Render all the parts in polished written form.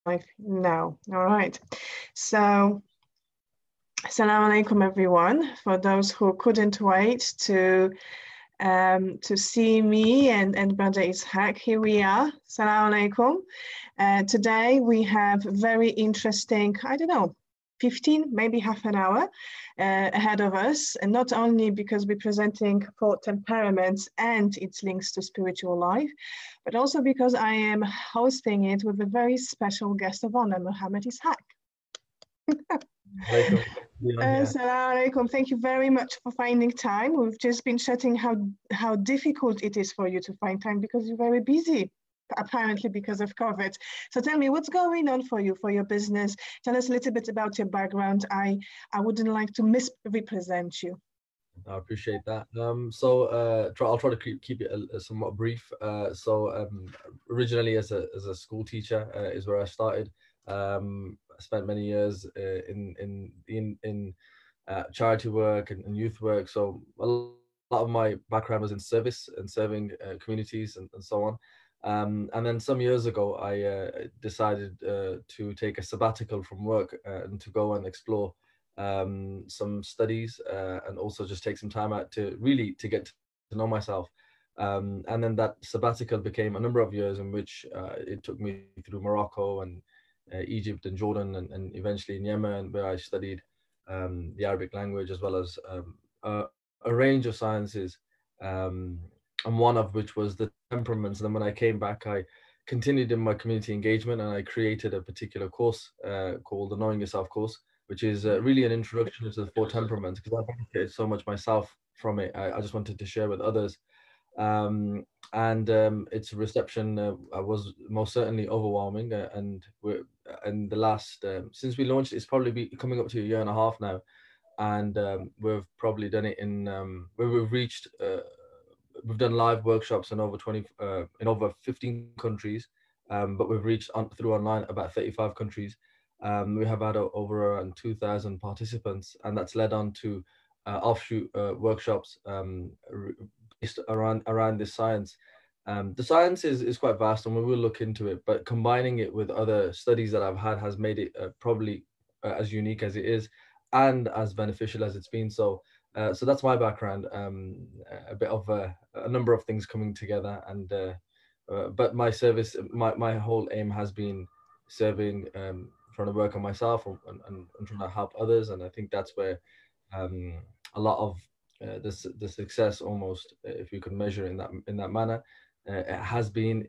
now. All right. So, Assalamu alaikum, everyone. For those who couldn't wait to see me and Brother Ishaq, here we are. Assalamu alaikum. Today we have very interesting, I don't know, 15, maybe half an hour ahead of us. And not only because we're presenting four temperaments and its links to spiritual life, but also because I am hosting it with a very special guest of honor, Muhammad Ishaq. Assalamu alaikum. Thank you very much for finding time. We've just been chatting how difficult it is for you to find time because you're very busy, apparently because of COVID. So tell me, what's going on for you, for your business? Tell us a little bit about your background. I wouldn't like to misrepresent you. I appreciate that. I'll try to keep it somewhat brief. Originally as a school teacher is where I started. I spent many years in charity work and youth work. So a lot of my background was in service and serving communities and so on. And then some years ago, I decided to take a sabbatical from work and to go and explore some studies and also just take some time out to get to know myself. And then that sabbatical became a number of years in which it took me through Morocco and Egypt and Jordan and eventually in Yemen, where I studied the Arabic language as well as a range of sciences, and one of which was the temperaments. And then when I came back, I continued in my community engagement and I created a particular course called the Knowing Yourself course, which is really an introduction to the four temperaments, because I benefited so much myself from it. I just wanted to share with others. Its reception was most certainly overwhelming. And the last, since we launched, it's probably coming up to a year and a half now. And we've probably done it in, where we've done live workshops in over 15 countries, but we've reached through online about 35 countries. We have had over around 2,000 participants, and that's led on to offshoot workshops based around this science. The science is quite vast, and we will look into it, but combining it with other studies that I've had has made it probably as unique as it is and as beneficial as it's been. So that's my background, a bit of a number of things coming together. And but my service, my whole aim has been serving, trying to work on myself and trying to help others. And I think that's where a lot of the success, almost, if you could measure in that manner, it has been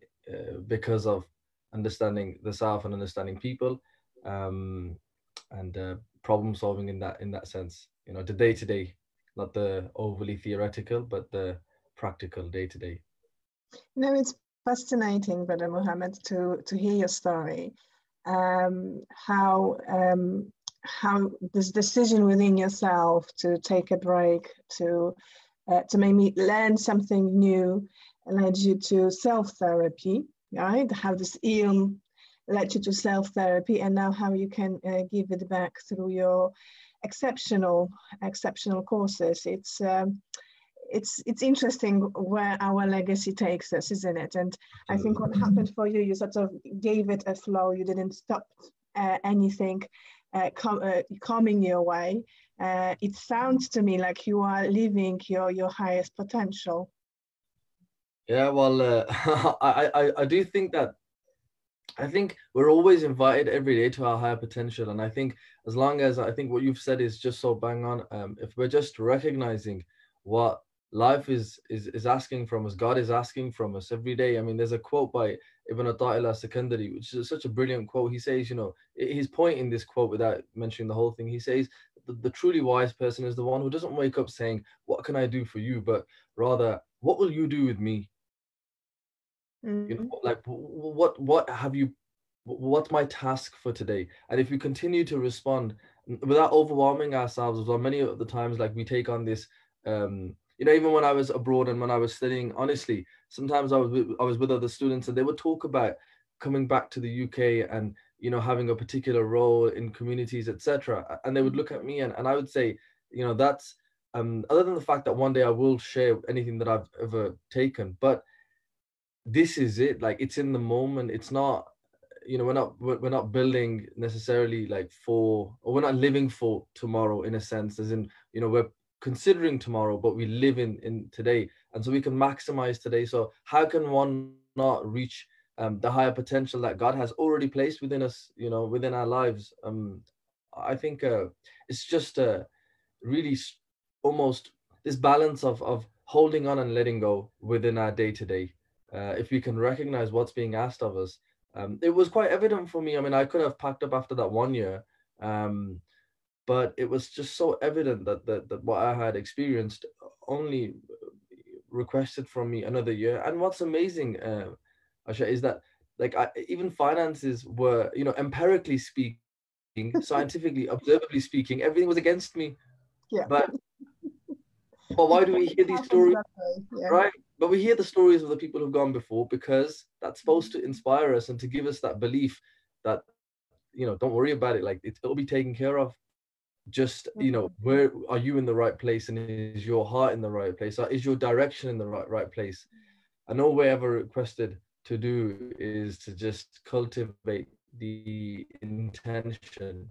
because of understanding the self and understanding people, and problem solving in that sense. The day to day, not the overly theoretical, but the practical day to day. No, it's fascinating, Brother Muhammad, to hear your story. How this decision within yourself to take a break, to maybe learn something new, led you to self-therapy, right? How this led you to self-therapy, and now how you can give it back through your exceptional courses. It's interesting where our legacy takes us, isn't it? And I think what happened for you, you sort of gave it a flow. You didn't stop anything coming your way. It sounds to me like you are living your highest potential. Yeah, well, I do think that, I think we're always invited every day to our higher potential. And I think as long as, I think what you've said is just so bang on. If we're just recognizing what life is asking from us, God is asking from us every day. I mean, there's a quote by Ibn Atta'illah Secondary, which is such a brilliant quote. He says, his point in this quote, without mentioning the whole thing, he says, the truly wise person is the one who doesn't wake up saying, what can I do for you? But rather, what will you do with me? Like, what have you, what's my task for today? And if we continue to respond without overwhelming ourselves, as well, many of the times, like, we take on this, even when I was abroad and when I was studying, honestly, sometimes I was with other students and they would talk about coming back to the UK and, having a particular role in communities, etc. And they would look at me and I would say, that's, other than the fact that one day I will share anything that I've ever taken, but this is it. Like, it's in the moment. It's not, you know, we're not building necessarily like for, or we're not living for tomorrow in a sense, as in, you know, we're considering tomorrow, but we live in today, and so we can maximize today. So how can one not reach the higher potential that God has already placed within us, you know, within our lives? I think it's just really almost this balance of holding on and letting go within our day to day. If we can recognize what's being asked of us, it was quite evident for me. I mean, I could have packed up after that 1 year, but it was just so evident that what I had experienced only requested from me another year. And what's amazing, Asha, is that like even finances were, you know, empirically speaking, scientifically, observably speaking, everything was against me. Yeah. But why do we hear these stories, Yeah. right? But we hear the stories of the people who've gone before, because that's supposed to inspire us and to give us that belief that, you know, don't worry about it, like it'll be taken care of. Just, you know, where are you in the right place, and is your heart in the right place, or is your direction in the right place? And all we ever requested to do is to just cultivate the intention,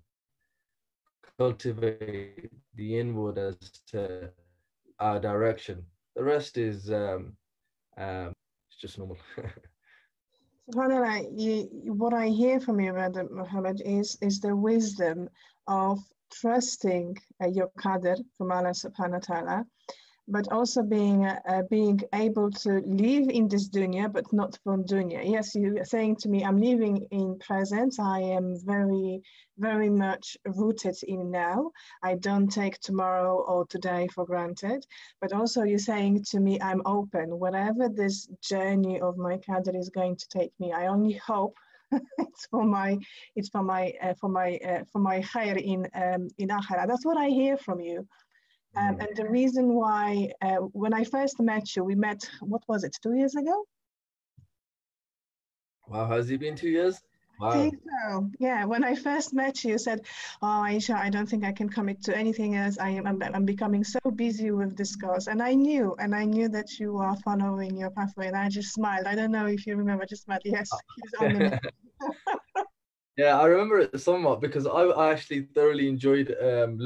cultivate the inward as to our direction. The rest is it's just normal. What I hear from you, Brother Muhammad, is the wisdom of trusting your qadr from Allah subhanahu wa ta'ala, but also being able to live in this dunya, but not from dunya. Yes, you are saying to me, I'm living in present. I am very, very much rooted in now. I don't take tomorrow or today for granted. But also you're saying to me, I'm open. Whatever this journey of my qadr is going to take me, I only hope it's for my khair in akhirah. That's what I hear from you. And the reason why, when I first met you, we met, what was it, 2 years ago? Wow, has it been 2 years? Wow. I think so. Yeah, when I first met you, you said, "Oh, Aisha, I don't think I can commit to anything else. I'm becoming so busy with this course." And I knew that you are following your pathway. And I just smiled. I don't know if you remember. I just smiled. Yes, he's on the move. Yeah, I remember it somewhat, because I actually thoroughly enjoyed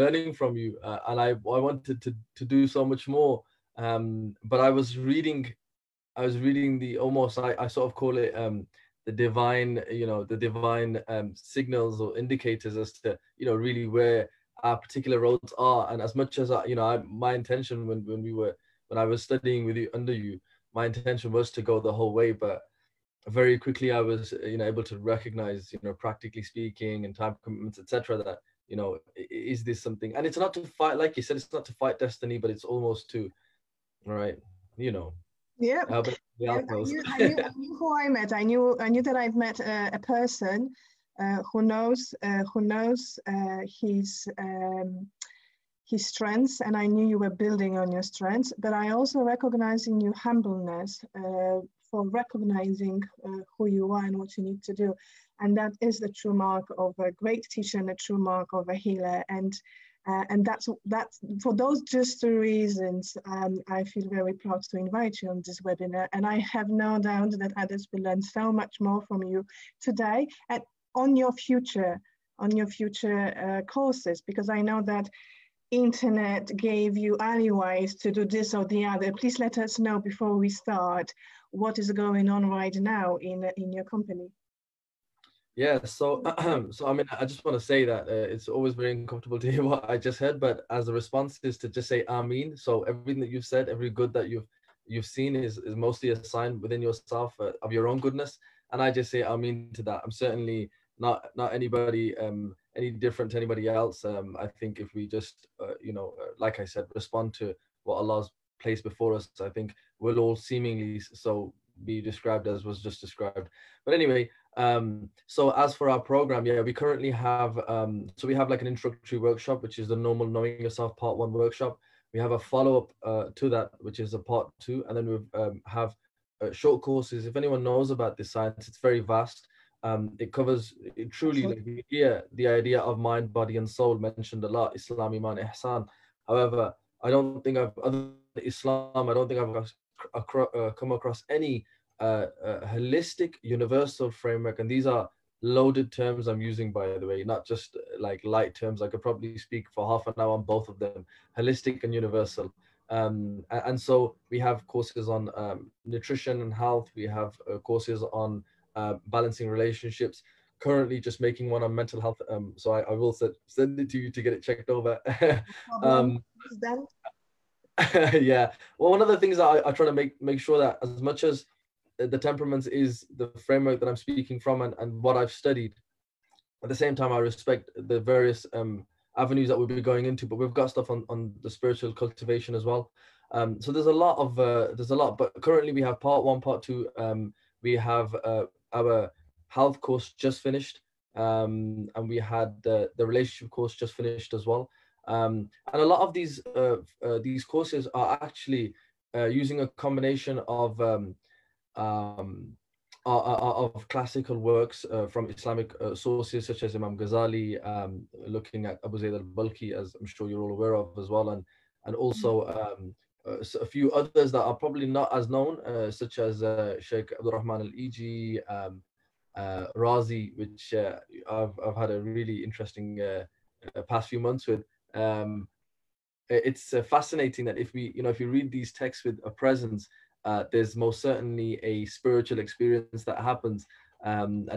learning from you, and I wanted to do so much more. But I was reading the almost, I sort of call it the divine, you know, the divine signals or indicators as to, you know, really where our particular roads are. And as much as you know, my intention when I was studying with you under you, my intention was to go the whole way, but very quickly I was, you know, able to recognize, you know, practically speaking and time commitments, etc., that, you know, is this something? And it's not to fight, like you said, it's not to fight destiny, but it's almost to, right, you know. Yeah, But I knew who I met. I knew that I've met a person who knows his strengths, and I knew you were building on your strengths. But I also recognize in you humbleness for recognizing who you are and what you need to do, and that is the true mark of a great teacher and the true mark of a healer. And that's for those just two reasons, I feel very proud to invite you on this webinar, and I have no doubt that others will learn so much more from you today and on your future courses, because I know that internet gave you alleyways to do this or the other. Please let us know before we start what is going on right now in your company. Yeah, so so I mean, I just want to say that it's always very uncomfortable to hear what I just heard, but as a response is to just say Ameen. So everything that you've said, every good that you've seen is mostly a sign within yourself of your own goodness, and I just say Ameen to that. I'm certainly not anybody any different to anybody else. I think if we just you know, like I said, respond to what Allah's placed before us, I think we'll all seemingly so be described as was just described. But anyway, so as for our program, yeah, we currently have so we have like an introductory workshop, which is the normal Knowing Yourself Part 1 workshop. We have a follow-up to that, which is a Part 2, and then we have short courses. If anyone knows about this science, it's very vast. It covers truly, like, we hear the idea of mind, body, and soul mentioned a lot, Islam, Iman, Ihsan. However, I don't think I've, other than Islam, I don't think I've come across any holistic universal framework, and these are loaded terms I'm using, by the way, not just like light terms. I could probably speak for half an hour on both of them, holistic and universal. And so we have courses on nutrition and health. We have courses on balancing relationships. Currently, just making one on mental health. So I will send it to you to get it checked over. Problem is then. Yeah. Well, one of the things that I try to make sure that as much as the temperaments is the framework that I'm speaking from and what I've studied, at the same time I respect the various avenues that we'll be going into, but we've got stuff on the spiritual cultivation as well. So there's a lot, but currently we have part one, part two. We have our health course just finished, and we had the relationship course just finished as well. And a lot of these courses are actually using a combination um, of classical works from Islamic sources such as Imam Ghazali, looking at Abu Zayd al-Balkhi, as I'm sure you're all aware of as well, and also a few others that are probably not as known, such as Sheikh Abdul Rahman al-Iji, Razi, which I've had a really interesting past few months with. It's fascinating that if you read these texts with a presence, there's most certainly a spiritual experience that happens, and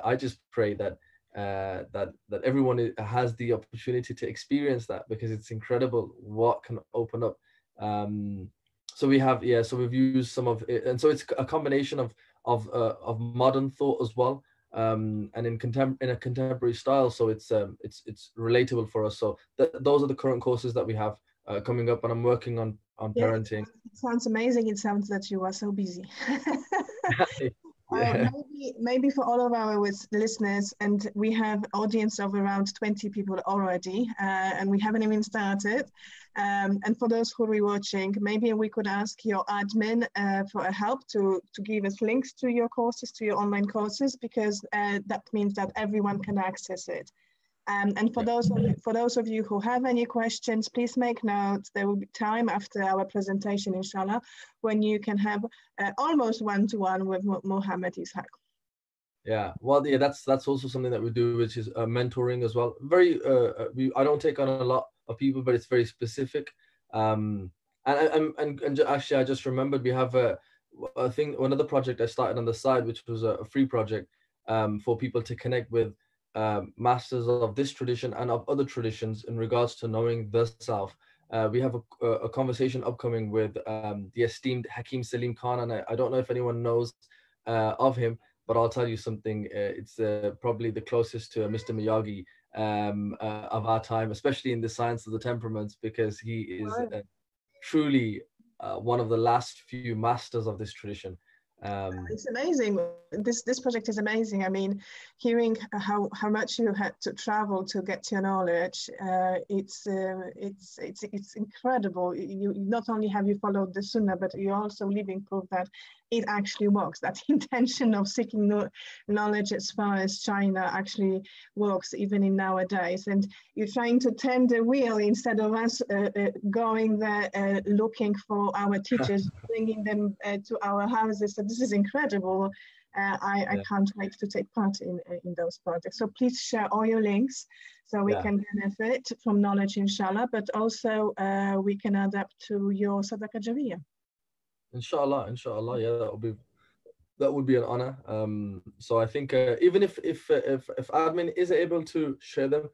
I just pray that that everyone has the opportunity to experience that, because it's incredible what can open up. So we have, yeah, so we've used some of it, and so it's a combination of modern thought as well, and in a contemporary style, so it's relatable for us. So those are the current courses that we have coming up, and I'm working on Yeah, parenting. it sounds amazing. It sounds that you are so busy. Yeah. Maybe for all of our listeners, and we have audience of around 20 people already, and we haven't even started. And for those who are watching, maybe we could ask your admin for a help to give us links to your courses, to your online courses, because that means that everyone can access it. And for those of you who have any questions, please make notes. There will be time after our presentation, inshallah, when you can have almost one-to-one with Mohammed Ishaq. Yeah, well, yeah, that's also something that we do, which is mentoring as well. Very, I don't take on a lot of people, but it's very specific. And actually, I just remembered we have a thing, another project I started on the side, which was a free project for people to connect with masters of this tradition and of other traditions in regards to knowing the South. We have a conversation upcoming with the esteemed Hakim Salim Khan, and I don't know if anyone knows of him, but I'll tell you something. It's probably the closest to Mr. Miyagi of our time, especially in the science of the temperaments, because he is truly one of the last few masters of this tradition. It's amazing. This project is amazing. I mean, hearing how much you had to travel to get your knowledge, it's incredible. You not only have you followed the Sunnah, but you're also living proof that it actually works. That intention of seeking knowledge as far as China actually works even in nowadays. And you're trying to turn the wheel instead of us going there looking for our teachers, bringing them to our houses. So this is incredible. I can't wait to take part in those projects. So please share all your links so we can benefit from knowledge, inshallah, but also we can adapt to your Sadaqah Jariyah. Inshallah, yeah, that would be an honor. So I think even if admin is able to share them,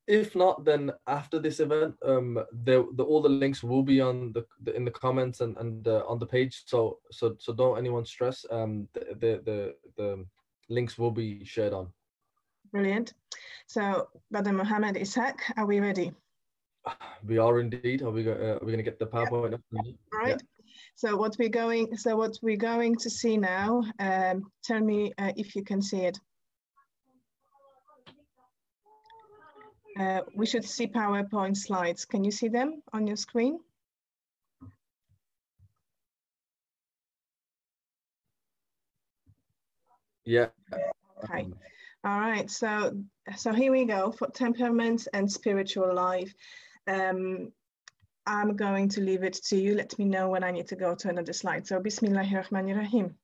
if not, then after this event, all the links will be on in the comments and on the page. So don't anyone stress. The links will be shared on. Brilliant. So, Brother Mohammed Ishaq, are we ready? We are indeed. Are we going to get the PowerPoint up? Right. Yeah. So what we're going to see now, tell me if you can see it. We should see PowerPoint slides. Can you see them on your screen? Yeah. Okay. All right. So here we go for temperament and spiritual life. I'm going to leave it to you. Let me know when I need to go to another slide. So Bismillahirrahmanirrahim.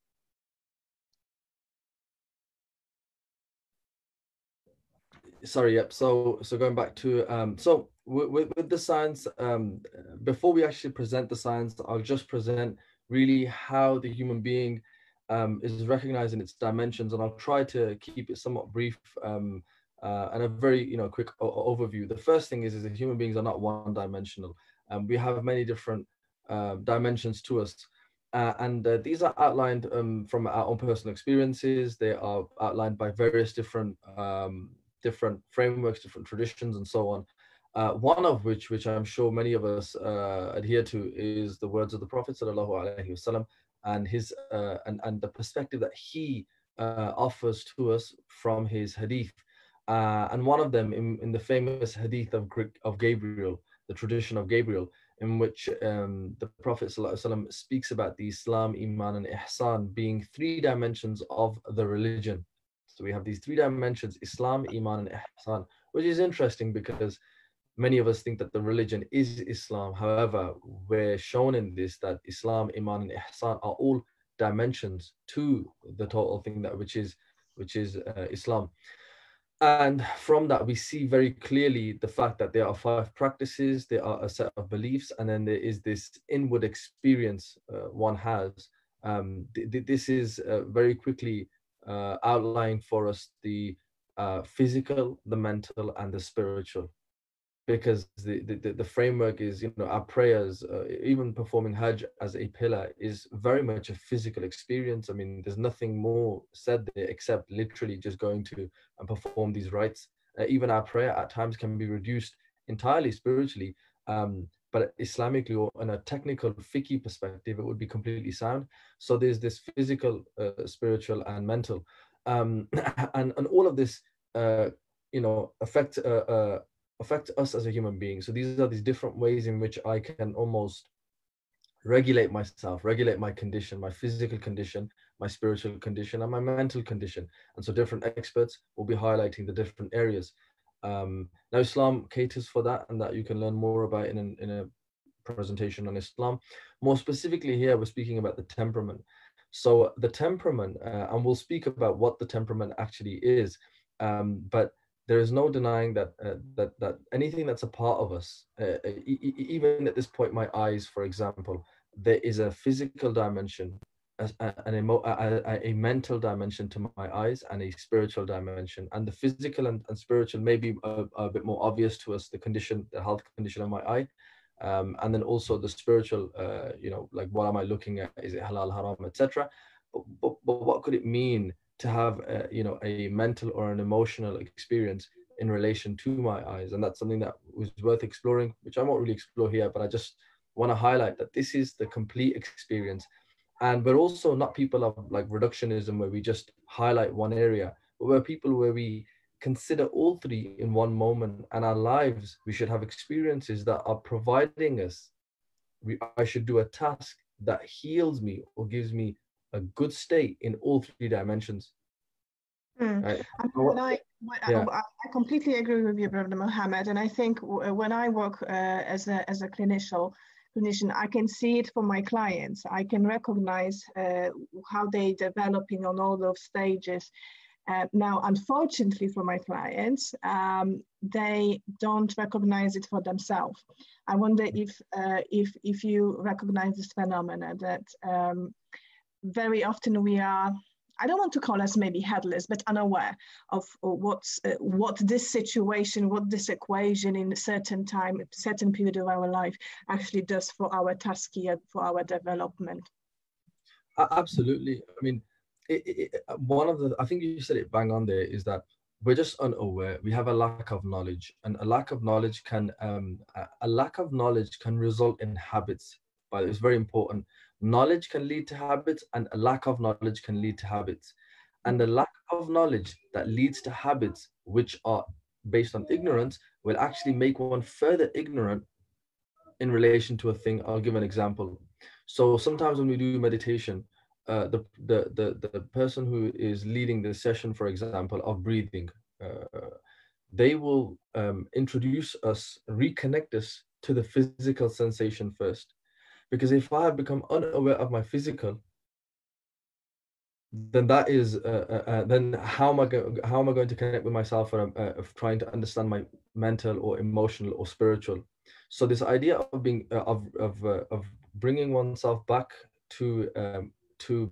Sorry, yep. So going back to so with the science, before we actually present the science, I'll just present really how the human being is recognizing its dimensions, and I'll try to keep it somewhat brief and a very quick overview. The first thing is that human beings are not one dimensional. We have many different dimensions to us. And these are outlined from our own personal experiences. They are outlined by various different frameworks, different traditions, and so on. One of which I'm sure many of us adhere to is the words of the Prophet sallallahu alaihi wasallam, and his and the perspective that he offers to us from his hadith. And one of them in the famous hadith of Gabriel, the tradition of Gabriel, in which the Prophet ﷺ speaks about the Islam, Iman, and Ihsan being three dimensions of the religion. So we have these three dimensions: Islam, Iman, and Ihsan, which is interesting because many of us think that the religion is Islam. However, we're shown in this that Islam, Iman, and Ihsan are all dimensions to the total thing that which is Islam. And from that, we see very clearly the fact that there are five practices, there are a set of beliefs, and then there is this inward experience one has. This is very quickly outlining for us the physical, the mental, and the spiritual, because the framework is, our prayers, even performing hajj as a pillar is very much a physical experience. I mean, there's nothing more said there except literally just going to and perform these rites. Even our prayer at times can be reduced entirely spiritually, but Islamically or in a technical fiqh perspective, it would be completely sound. So there's this physical, spiritual, and mental, and all of this affect affect us as a human being. So these are these different ways in which I can almost regulate myself, regulate my condition, my physical condition, my spiritual condition, and my mental condition. And so different experts will be highlighting the different areas. Now, Islam caters for that, and that you can learn more about in a presentation on Islam. More specifically, here we're speaking about the temperament. So the temperament, and we'll speak about what the temperament actually is, but there is no denying that that anything that's a part of us, even at this point, my eyes, for example, there is a physical dimension, a mental dimension to my eyes, and a spiritual dimension. And the physical and spiritual may be a bit more obvious to us, the condition, the health condition of my eye. And then also the spiritual, like what am I looking at? Is it halal, haram, etc. But what could it mean to have a mental or an emotional experience in relation to my eyes? And that's something that was worth exploring, which I won't really explore here, but I just want to highlight that this is the complete experience. And we're also not people of like reductionism where we just highlight one area, but we're people where we consider all three in one moment. And our lives, we should have experiences that are providing us, I should do a task that heals me or gives me a good state in all three dimensions. Mm. Right? I completely agree with you, Brother Mohammed. And I think when I work as a clinician, I can see it for my clients. I can recognize how they're developing on all those stages. Now, unfortunately for my clients, they don't recognize it for themselves. I wonder if you recognize this phenomena that very often we are, I don't want to call us maybe headless, but unaware of what this situation, what this equation in a certain time, certain period of our life actually does for our taskia, for our development. Absolutely. I mean, one of the, I think you said it bang on there, is that we're just unaware. We have a lack of knowledge, and a lack of knowledge can result in habits. But it's very important. Knowledge can lead to habits, and a lack of knowledge can lead to habits. And the lack of knowledge that leads to habits, which are based on ignorance, will actually make one further ignorant in relation to a thing. I'll give an example. So sometimes when we do meditation, the person who is leading the session, for example, of breathing, they will introduce us, reconnect us to the physical sensation first. Because if I have become unaware of my physical, then that is then how am I going to connect with myself when I'm of trying to understand my mental or emotional or spiritual. So this idea of being of bringing oneself back to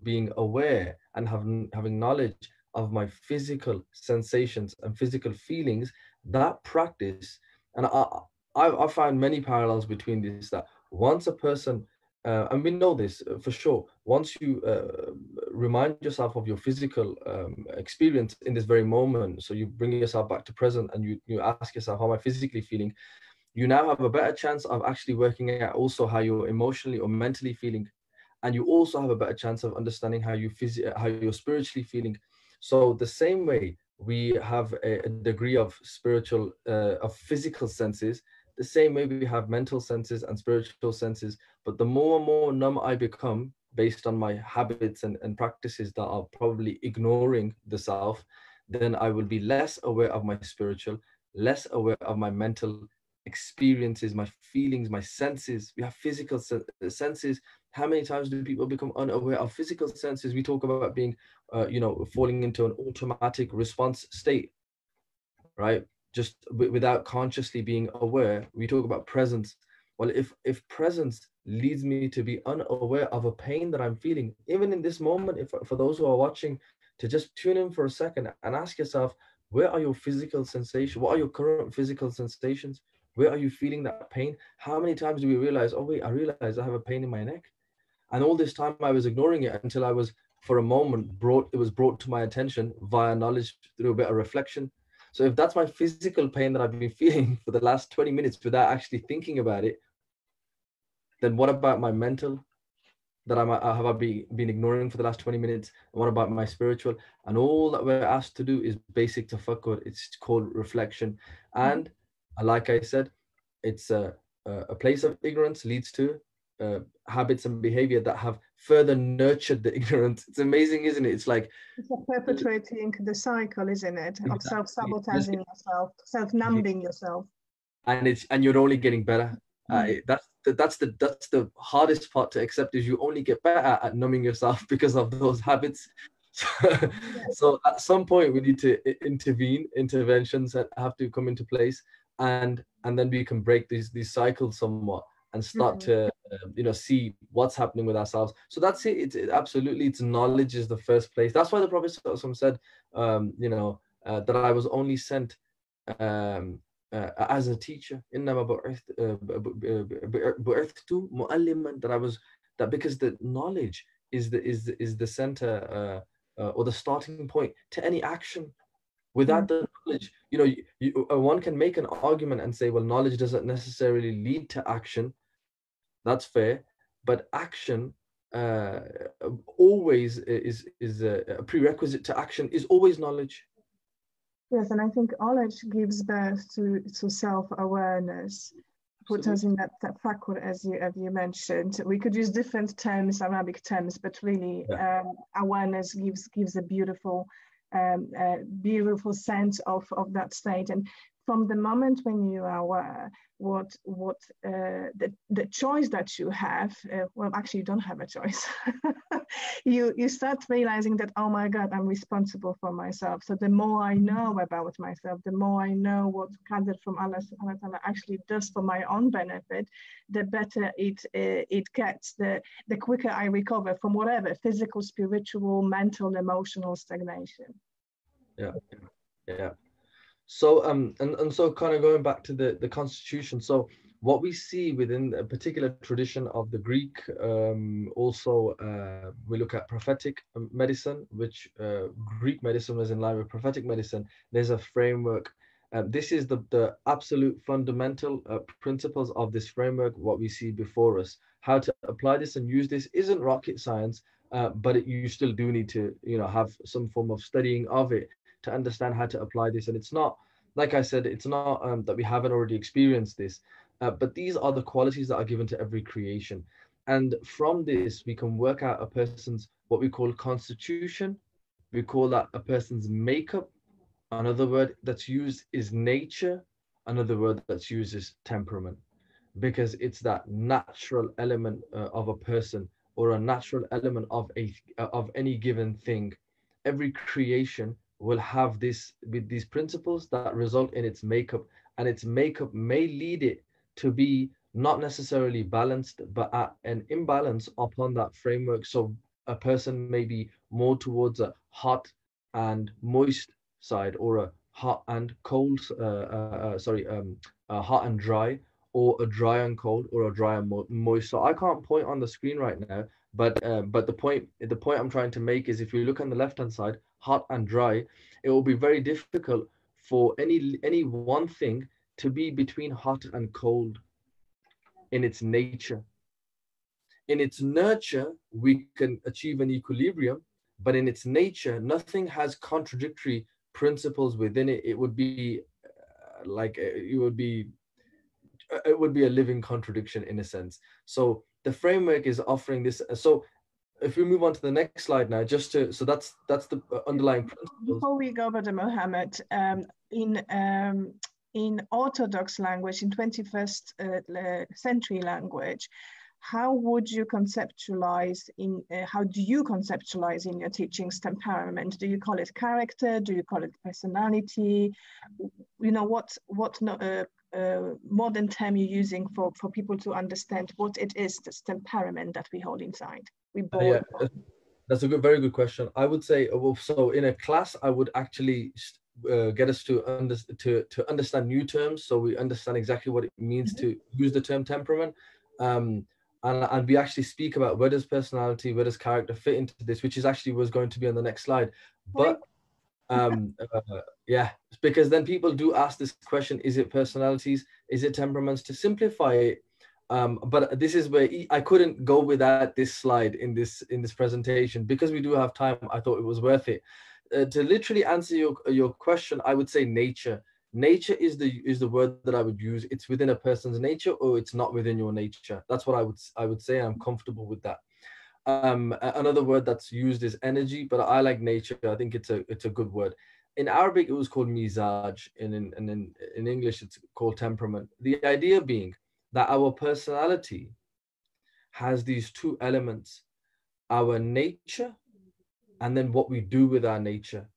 being aware and having knowledge of my physical sensations and physical feelings, that practice, and I find many parallels between this, that once a person and we know this for sure. Once you remind yourself of your physical experience in this very moment, so you bring yourself back to present and you ask yourself, how am I physically feeling? You now have a better chance of actually working out also how you're emotionally or mentally feeling. And you also have a better chance of understanding how how you're spiritually feeling. So the same way we have a degree of spiritual, of physical senses, the same way we have mental senses and spiritual senses. But the more and more numb I become based on my habits and practices that are probably ignoring the self, then I will be less aware of my spiritual, less aware of my mental experiences, my feelings, my senses. We have physical senses. How many times do people become unaware of physical senses? We talk about being, falling into an automatic response state, right? Just without consciously being aware. We talk about presence. Well, if presence leads me to be unaware of a pain that I'm feeling, even in this moment, if for those who are watching, to just tune in for a second and ask yourself, where are your physical sensations? What are your current physical sensations? Where are you feeling that pain? How many times do we realize, oh wait, I realize I have a pain in my neck? And all this time I was ignoring it until I was, for a moment, it was brought to my attention via knowledge through a bit of reflection. So if that's my physical pain that I've been feeling for the last 20 minutes without actually thinking about it, then what about my mental that I been ignoring for the last 20 minutes? And what about my spiritual? And all that we're asked to do is basic tafakkur. It's called reflection. And like I said, it's a place of ignorance leads to habits and behavior that have further nurtured the ignorance. It's amazing, isn't it? It's like it's perpetuating the cycle, isn't it, of exactly, self-sabotaging yourself, self-numbing yourself. and you're only getting better. That's the hardest part to accept, is you only get better at numbing yourself because of those habits. So at some point we need to interventions that have to come into place, and then we can break these cycles somewhat and start to see what's happening with ourselves. So that's it. It's absolutely, it's knowledge is the first place. That's why the Prophet said that I was only sent as a teacher. That because the knowledge is the center or the starting point to any action. Without the knowledge, one can make an argument and say, well, knowledge doesn't necessarily lead to action. That's fair, but action always is a prerequisite to action is always knowledge. Yes, and I think knowledge gives birth to self-awareness, put us in that tafakkur, as you mentioned. We could use different terms, Arabic terms, but really awareness gives a beautiful sense of that state. And from the moment when you are aware the choice that you have, well, actually you don't have a choice. you start realizing that, oh my God, I'm responsible for myself. So the more I know about myself, the more I know what Qadr from Allah subhanahu wa ta'ala actually does for my own benefit, the better it gets, the quicker I recover from whatever physical, spiritual, mental, emotional stagnation. Yeah. So and so kind of going back to the constitution. So what we see within a particular tradition of the Greek, also we look at prophetic medicine, which Greek medicine was in line with prophetic medicine. There's a framework. This is the absolute fundamental principles of this framework. What we see before us, how to apply this and use this isn't rocket science, but you still do need to have some form of studying of it to understand how to apply this. And it's not, like I said, it's not that we haven't already experienced this, but these are the qualities that are given to every creation. And from this, we can work out a person's, what we call constitution. We call that a person's makeup. Another word that's used is nature. Another word that's used is temperament, because it's that natural element of a person or a natural element of any given thing, every creation will have this with these principles that result in its makeup, and its makeup may lead it to be not necessarily balanced, but at an imbalance upon that framework. So a person may be more towards a hot and moist side, or a hot and cold, a hot and dry, or a dry and cold, or a dry and moist. So I can't point on the screen right now, but the point I'm trying to make is, if you look on the left hand side, hot and dry, it will be very difficult for any one thing to be between hot and cold in its nature. In its nurture, we can achieve an equilibrium, but in its nature, nothing has contradictory principles within it. It would be it would be a living contradiction in a sense. So the framework is offering this. So if we move on to the next slide now, just to, so that's the underlying principles. Before we go, Brother Mohammed, in Orthodox language, in 21st century language, how would you conceptualize how do you conceptualize in your teachings temperament? Do you call it character? Do you call it personality? You know, what modern term you're using for people to understand what it is, this temperament that we hold inside? Yeah, that's a very good question. I would say, so in a class, I would actually get us to understand new terms, so we understand exactly what it means to use the term temperament. And we actually speak about where does personality, where does character fit into this, which is actually was going to be on the next slide. But yeah, because then people do ask this question: is it personalities? Is it temperaments? To simplify it, but this is where I couldn't go without this slide in this presentation, because we do have time. I thought it was worth it. To literally answer your question, I would say nature. Nature is the word that I would use. It's within a person's nature, or it's not within your nature. That's what I would say. I'm comfortable with that. Another word that's used is energy, but I like nature. I think it's a good word. In Arabic, it was called mizaj. In English, it's called temperament. The idea being that our personality has these two elements: our nature, and then what we do with our nature.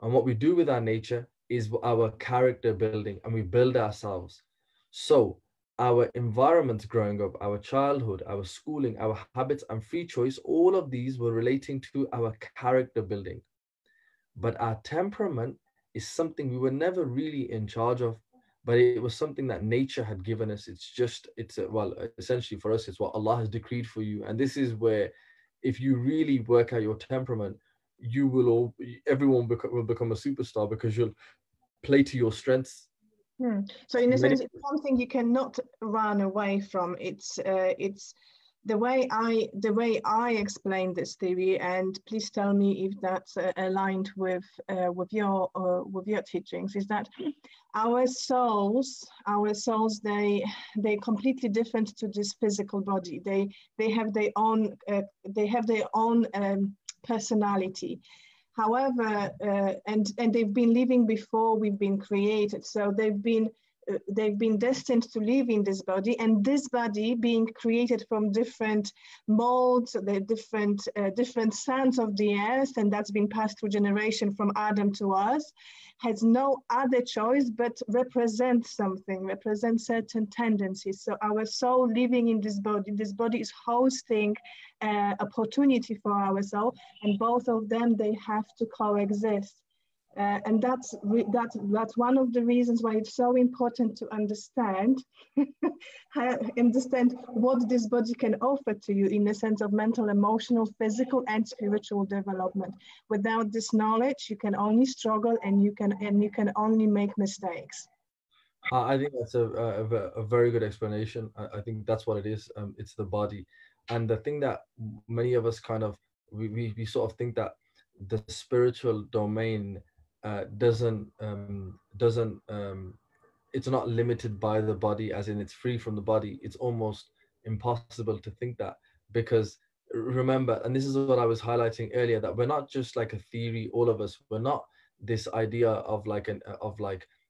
And what we do with our nature is our character building, and we build ourselves. So our environment growing up, our childhood, our schooling, our habits and free choice, all of these were relating to our character building. But our temperament is something we were never really in charge of, but it was something that nature had given us. Essentially for us, it's what Allah has decreed for you. And this is where, if you really work out your temperament, everyone will become a superstar, because you'll play to your strengths. So in a sense, it's something you cannot run away from. It's the way I explain this theory, and please tell me if that's aligned with your teachings. Is that our souls they're completely different to this physical body. They have their own personality. However, and they've been living before we've been created, so they've been destined to live in this body, and this body, being created from different molds, the different sands of the earth, and that's been passed through generation from Adam to us, has no other choice but represent certain tendencies. So our soul living in this body is hosting opportunity for our soul, and both of them, they have to coexist. And that's one of the reasons why it's so important to understand what this body can offer to you in the sense of mental, emotional, physical, and spiritual development. Without this knowledge, you can only struggle, and you can only make mistakes. I think that's a very good explanation. I think that's what it is. It's the body, and the thing that many of us kind of we sort of think that the spiritual domain doesn't it's not limited by the body, as in it's free from the body. It's almost impossible to think that, because remember, and this is what I was highlighting earlier, that we're not just like a theory. All of us, we're not this idea of like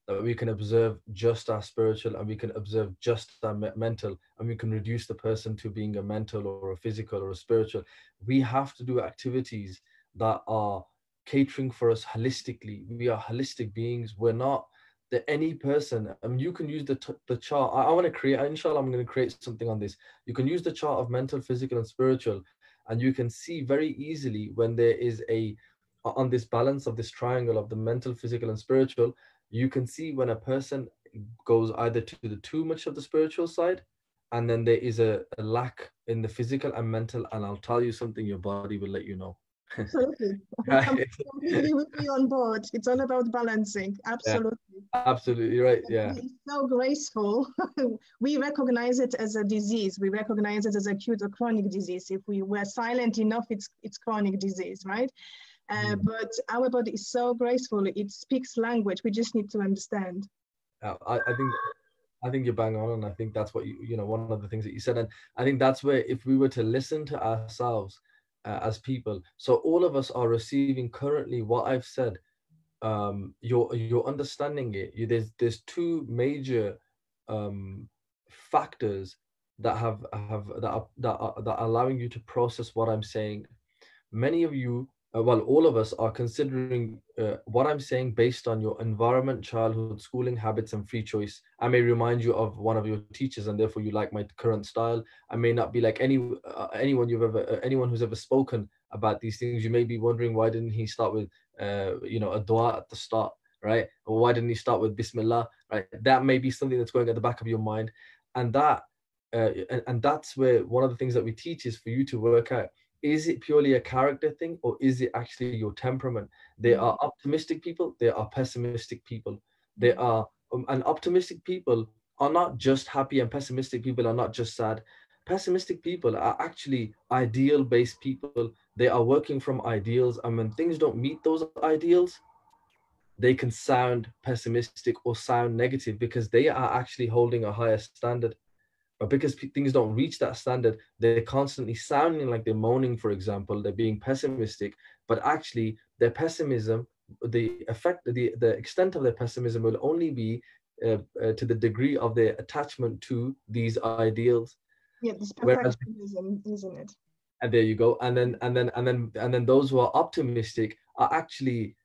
that we can observe just our spiritual, and we can observe just our mental, and we can reduce the person to being a mental or a physical or a spiritual. We have to do activities that are catering for us holistically. We are holistic beings. We're not any person. I mean, you can use the chart. I want to create, inshallah, I'm going to create something on this. You can use the chart of mental, physical, and spiritual, and you can see very easily when there is on this balance of this triangle of the mental, physical, and spiritual, you can see when a person goes either to the too much of the spiritual side, and then there is a lack in the physical and mental. And I'll tell you something, your body will let you know. Absolutely. I'm completely with you on board. It's all about balancing. Absolutely. Yeah, absolutely right. Yeah. It's so graceful. We recognize it as a disease. We recognize it as acute or chronic disease. If we were silent enough, it's chronic disease, right? But our body is so graceful. It speaks language. We just need to understand. I think you're bang on, and I think that's what you know, one of the things that you said, and I think that's where, if we were to listen to ourselves as people, so all of us are receiving currently what I've said. You're understanding it. There's two major factors that are allowing you to process what I'm saying. Many of you, well, all of us are considering what I'm saying based on your environment, childhood, schooling, habits, and free choice. I may remind you of one of your teachers, and therefore you like my current style. I may not be like anyone who's ever spoken about these things. You may be wondering, why didn't he start with a dua at the start, right? Or why didn't he start with Bismillah, right? That may be something that's going at the back of your mind, and that's where one of the things that we teach is for you to work out: is it purely a character thing, or is it actually your temperament? There are optimistic people, there are pessimistic people. There are and optimistic people are not just happy, and pessimistic people are not just sad. Pessimistic people are actually ideal based people. They are working from ideals, and when things don't meet those ideals, they can sound pessimistic or sound negative because they are actually holding a higher standard. But because things don't reach that standard, they're constantly sounding like they're moaning, for example, they're being pessimistic, but actually their pessimism, the extent of their pessimism will only be to the degree of their attachment to these ideals. Yeah, this perfectionism, isn't it? And there you go. And then those who are optimistic are actually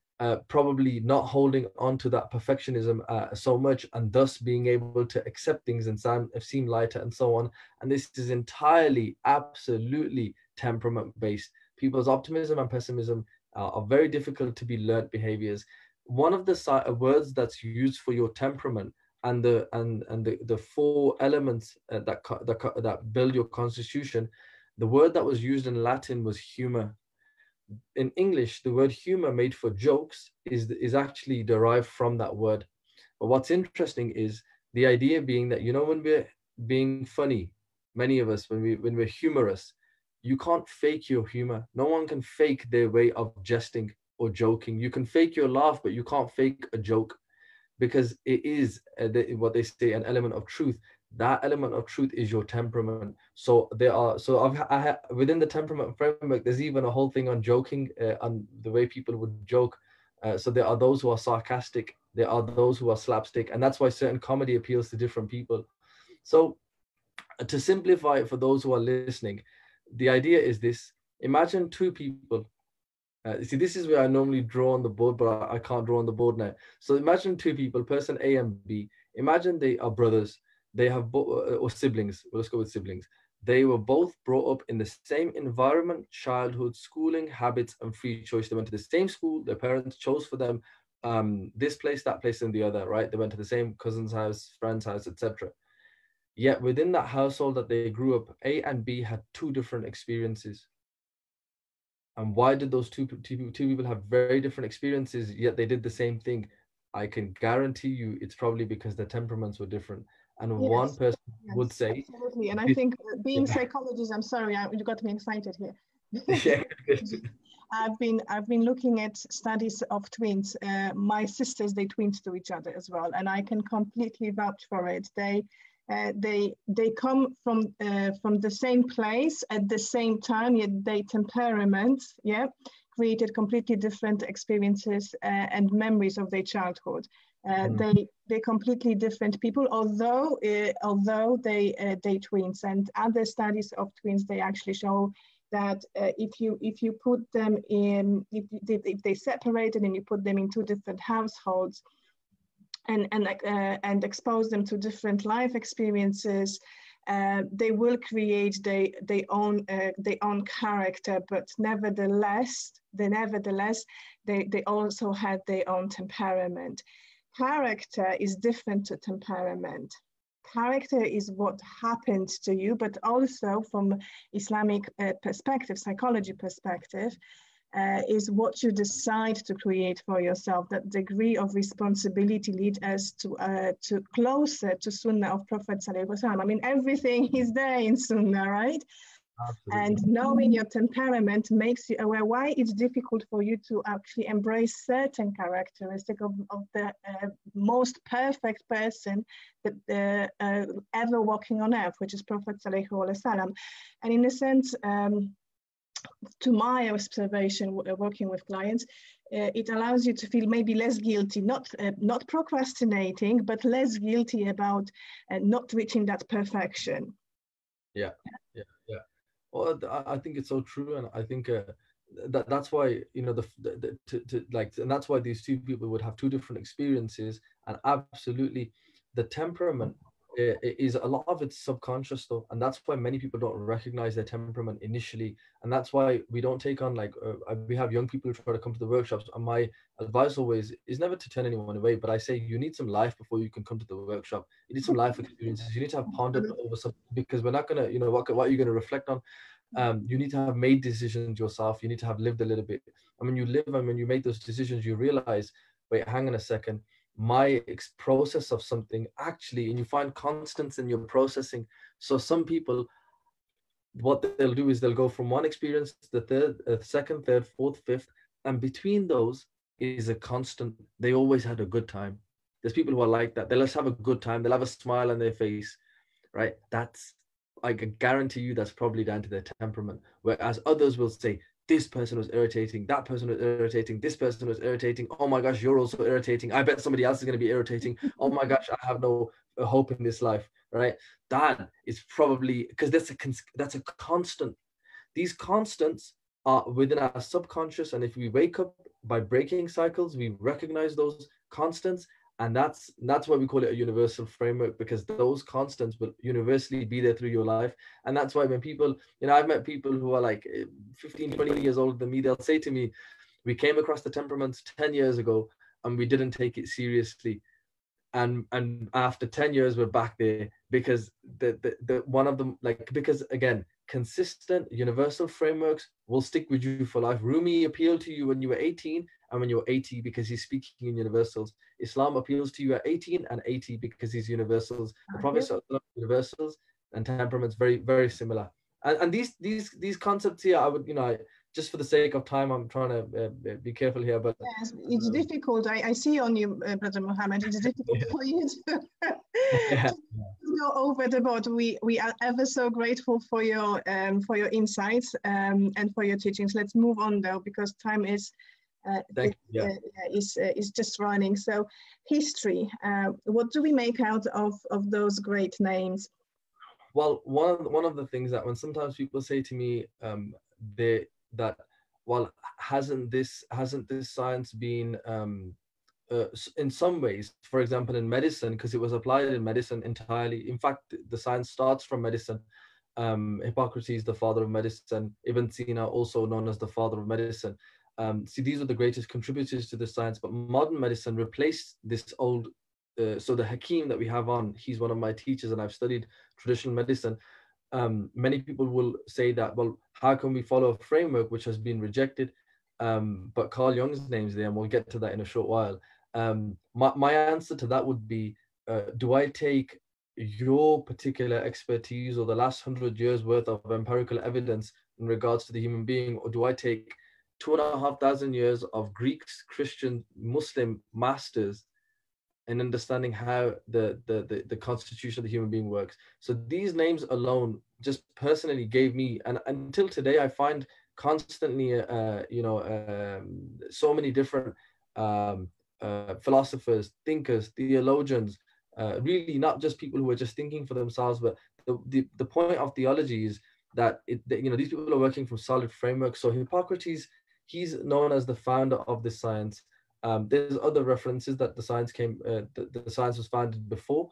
probably not holding on to that perfectionism so much, and thus being able to accept things and seem lighter and so on. And this is entirely, absolutely temperament based. People's optimism and pessimism are very difficult to be learnt behaviors. One of the words that's used for your temperament and the four elements that build your constitution, the word that was used in Latin was humor. In English, the word humor, made for jokes, is actually derived from that word. But what's interesting is the idea being that, when we're being funny, many of us, when we're humorous, you can't fake your humor. No one can fake their way of jesting or joking. You can fake your laugh, but you can't fake a joke, because it is what they say, an element of truth. That element of truth is your temperament. So within the temperament framework, there's even a whole thing on joking, on the way people would joke. So there are those who are sarcastic, there are those who are slapstick, and that's why certain comedy appeals to different people. So to simplify it for those who are listening, the idea is this: imagine two people. See, this is where I normally draw on the board, but I can't draw on the board now. So imagine two people, person A and B. Imagine they are brothers. They have or siblings. Well, let's go with siblings. They were both brought up in the same environment, childhood, schooling, habits, and free choice. They went to the same school. Their parents chose for them this place, that place, and the other, right? They went to the same cousin's house, friend's house, etc. Yet within that household that they grew up, A and B had two different experiences. And why did those two people have very different experiences, yet they did the same thing? I can guarantee you it's probably because their temperaments were different. And one person would say... Absolutely. And I think being psychologist, I'm sorry, you got me excited here. Yeah. I've been looking at studies of twins. My sisters, they twins to each other as well. And I can completely vouch for it. They come from the same place at the same time, yet their temperaments, created completely different experiences and memories of their childhood. They're completely different people, although they twins. And other studies of twins, they actually show that if you put them in, if they separated and you put them in two different households and expose them to different life experiences, they will create their own character, but nevertheless they also had their own temperament. Character is different to temperament. Character is what happened to you, but also from Islamic perspective, psychology perspective, is what you decide to create for yourself. That degree of responsibility leads us to closer to Sunnah of Prophet Sallallahu Alaihi Wasallam. I mean, everything is there in Sunnah, right? Absolutely. And knowing your temperament makes you aware why it's difficult for you to actually embrace certain characteristics of the most perfect person that ever walking on earth, which is Prophet Sallallahu Alaihi Wasallam. And in a sense, to my observation, working with clients, it allows you to feel maybe less guilty, not procrastinating, but less guilty about not reaching that perfection. Yeah. Well, I think it's so true, and I think that's why, you know, and that's why these two people would have two different experiences, and absolutely, the temperament is a lot of it's subconscious though, and that's why many people don't recognize their temperament initially, and that's why we don't take on we have young people who try to come to the workshops, and my advice always is never to turn anyone away, but I say you need some life before you can come to the workshop. You need some life experiences. You need to have pondered over something, because we're not gonna, you know, what are you gonna reflect on? You need to have made decisions yourself. You need to have lived a little bit, and when you live and when you make those decisions, you realize, wait, hang on a second, my process of something actually, and you find constants in your processing. So some people, what they'll do is they'll go from one experience to the third, second, third, fourth, fifth, and between those is a constant. They always had a good time. There's people who are like that. They'll just have a good time. They'll have a smile on their face, right? That's, I can guarantee you, that's probably down to their temperament. Whereas others will say, this person was irritating, that person was irritating, this person was irritating. Oh my gosh, you're also irritating. I bet somebody else is going to be irritating. Oh my gosh, I have no hope in this life, right? That is probably because that's a constant. These constants are within our subconscious, and if we wake up by breaking cycles, we recognize those constants. And that's why we call it a universal framework, because those constants will universally be there through your life. And that's why when people, you know, I've met people who are like 15, 20 years older than me, they'll say to me, we came across the temperaments 10 years ago and we didn't take it seriously. And after 10 years, we're back there, because the one of them, because again, consistent universal frameworks will stick with you for life. Rumi appealed to you when you were 18 and when you're 80 because he's speaking in universals. Islam appeals to you at 18 and 80 because he's universals. The Prophet universals and temperaments very, very similar. And these concepts here, I would, you know, just for the sake of time, I'm trying to be careful here, but yes, it's difficult. I see on you, Brother Mohammed, it's difficult for you to, to go over the board. We are ever so grateful for your insights and for your teachings. Let's move on though, because time is is just running. So history, what do we make out of those great names? Well, one of the things that when sometimes people say to me, well, hasn't this science been in some ways, for example, in medicine, because it was applied in medicine entirely. In fact, the science starts from medicine. Hippocrates, the father of medicine, Ibn Sina, also known as the father of medicine. See, these are the greatest contributors to the science, but modern medicine replaced this old. So the Hakim that we have on, he's one of my teachers, and I've studied traditional medicine. Many people will say that, well, how can we follow a framework which has been rejected? But Carl Jung's name's there, and we'll get to that in a short while. My answer to that would be, do I take your particular expertise or the last 100 years worth of empirical evidence in regards to the human being, or do I take 2,500 years of Greeks, Christian, Muslim masters and understanding how the constitution of the human being works? So these names alone just personally gave me, and until today, I find constantly, so many different philosophers, thinkers, theologians, really not just people who are just thinking for themselves, but the point of theology is that these people are working from solid frameworks. So Hippocrates, he's known as the founder of this science. There's other references that the science the science was founded before.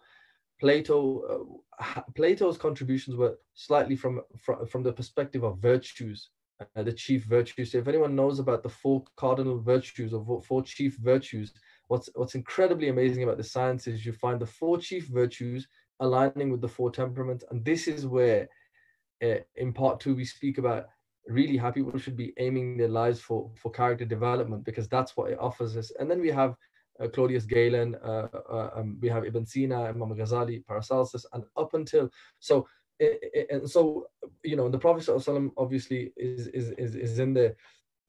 Plato's contributions were slightly from the perspective of virtues, the chief virtues. So if anyone knows about the four cardinal virtues or four chief virtues, what's incredibly amazing about the science is you find the four chief virtues aligning with the four temperaments, and this is where in part 2 we speak about really how people should be aiming their lives for character development, because that's what it offers us. And then we have Claudius Galen, we have Ibn Sina, Imam Ghazali, Paracelsus, and up until so the Prophet ﷺ obviously is in there.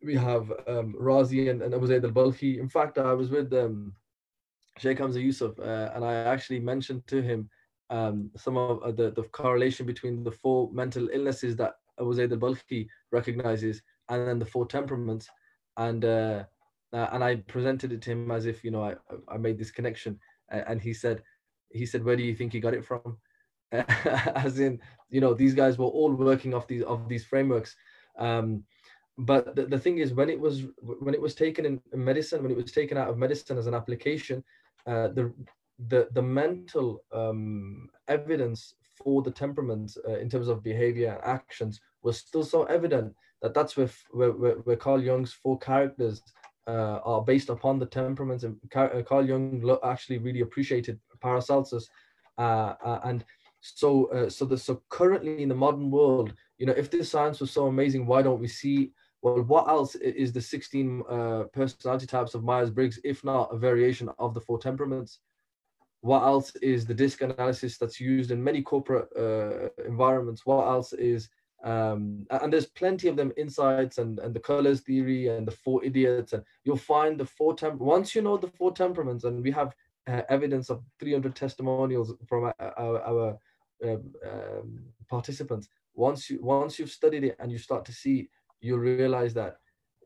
We have Razi and Abu Zayd al-Balkhi. In fact, I was with Sheikh Hamza Yusuf, and I actually mentioned to him some of the correlation between the four mental illnesses that Abu Zayd al-Balkhi recognizes, and then the four temperaments. And I presented it to him as if I made this connection, and he said, where do you think he got it from? As in, these guys were all working off these frameworks. But the thing is, when it was taken in medicine, when it was taken out of medicine as an application, the mental evidence for the temperaments in terms of behavior and actions was still so evident that's where Carl Jung's four characters are based upon the temperaments. And Carl Jung actually really appreciated Paracelsus, and so currently in the modern world, if this science was so amazing, why don't we see, well, what else is the 16 personality types of Myers-Briggs, if not a variation of the four temperaments? What else is the DISC analysis that's used in many corporate environments? What else is, and there's plenty of them, insights and the colors theory and the four idiots, and you'll find the four once you know the four temperaments, and we have evidence of 300 testimonials from our participants. Once you've studied it and you start to see, you'll realize that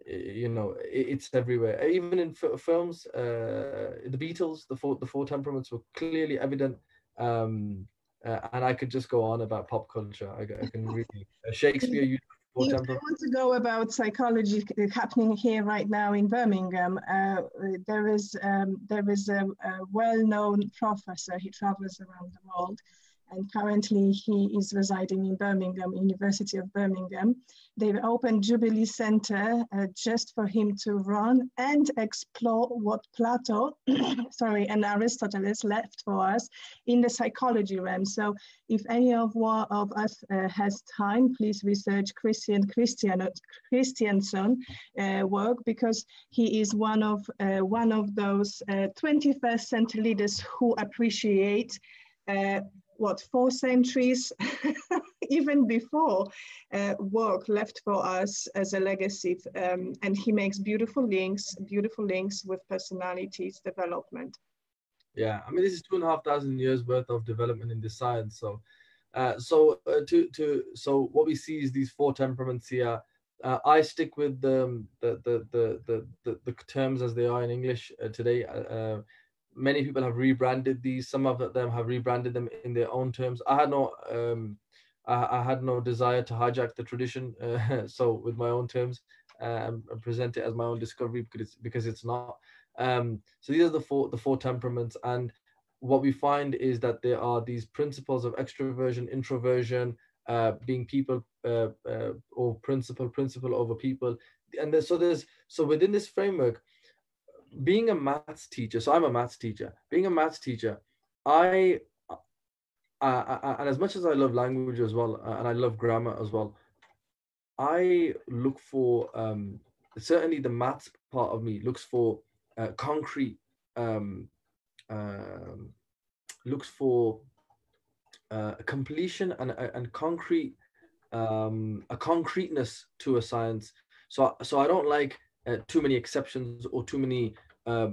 it's everywhere. Even in films, the Beatles, the four temperaments were clearly evident. And I could just go on about pop culture. I can really Shakespeare used four temperaments. I want to go about psychology happening here right now in Birmingham. There is a well-known professor. He travels around the world, and currently he is residing in Birmingham, University of Birmingham. They've opened Jubilee Center just for him to run and explore what Plato, and Aristotle left for us in the psychology realm. So if any of us has time, please research Christiansen work, because he is one of those 21st century leaders who appreciate 4 centuries, even before, work left for us as a legacy. And he makes beautiful links with personalities development. Yeah, I mean, this is 2,500 years worth of development in this science. So, so what we see is these four temperaments here. I stick with the terms as they are in English today. Many people have rebranded these. Some of them have rebranded them in their own terms. I had no desire to hijack the tradition, so with my own terms, and present it as my own discovery, because it's not. So these are the four temperaments, and what we find is that there are these principles of extroversion, introversion, being people or principle over people, and so within this framework, being a maths teacher, so I'm a maths teacher. Being a maths teacher, and as much as I love language as well, and I love grammar as well, I look for certainly the maths part of me looks for concrete, looks for completion and concrete, a concreteness to a science. So I don't like too many exceptions or too many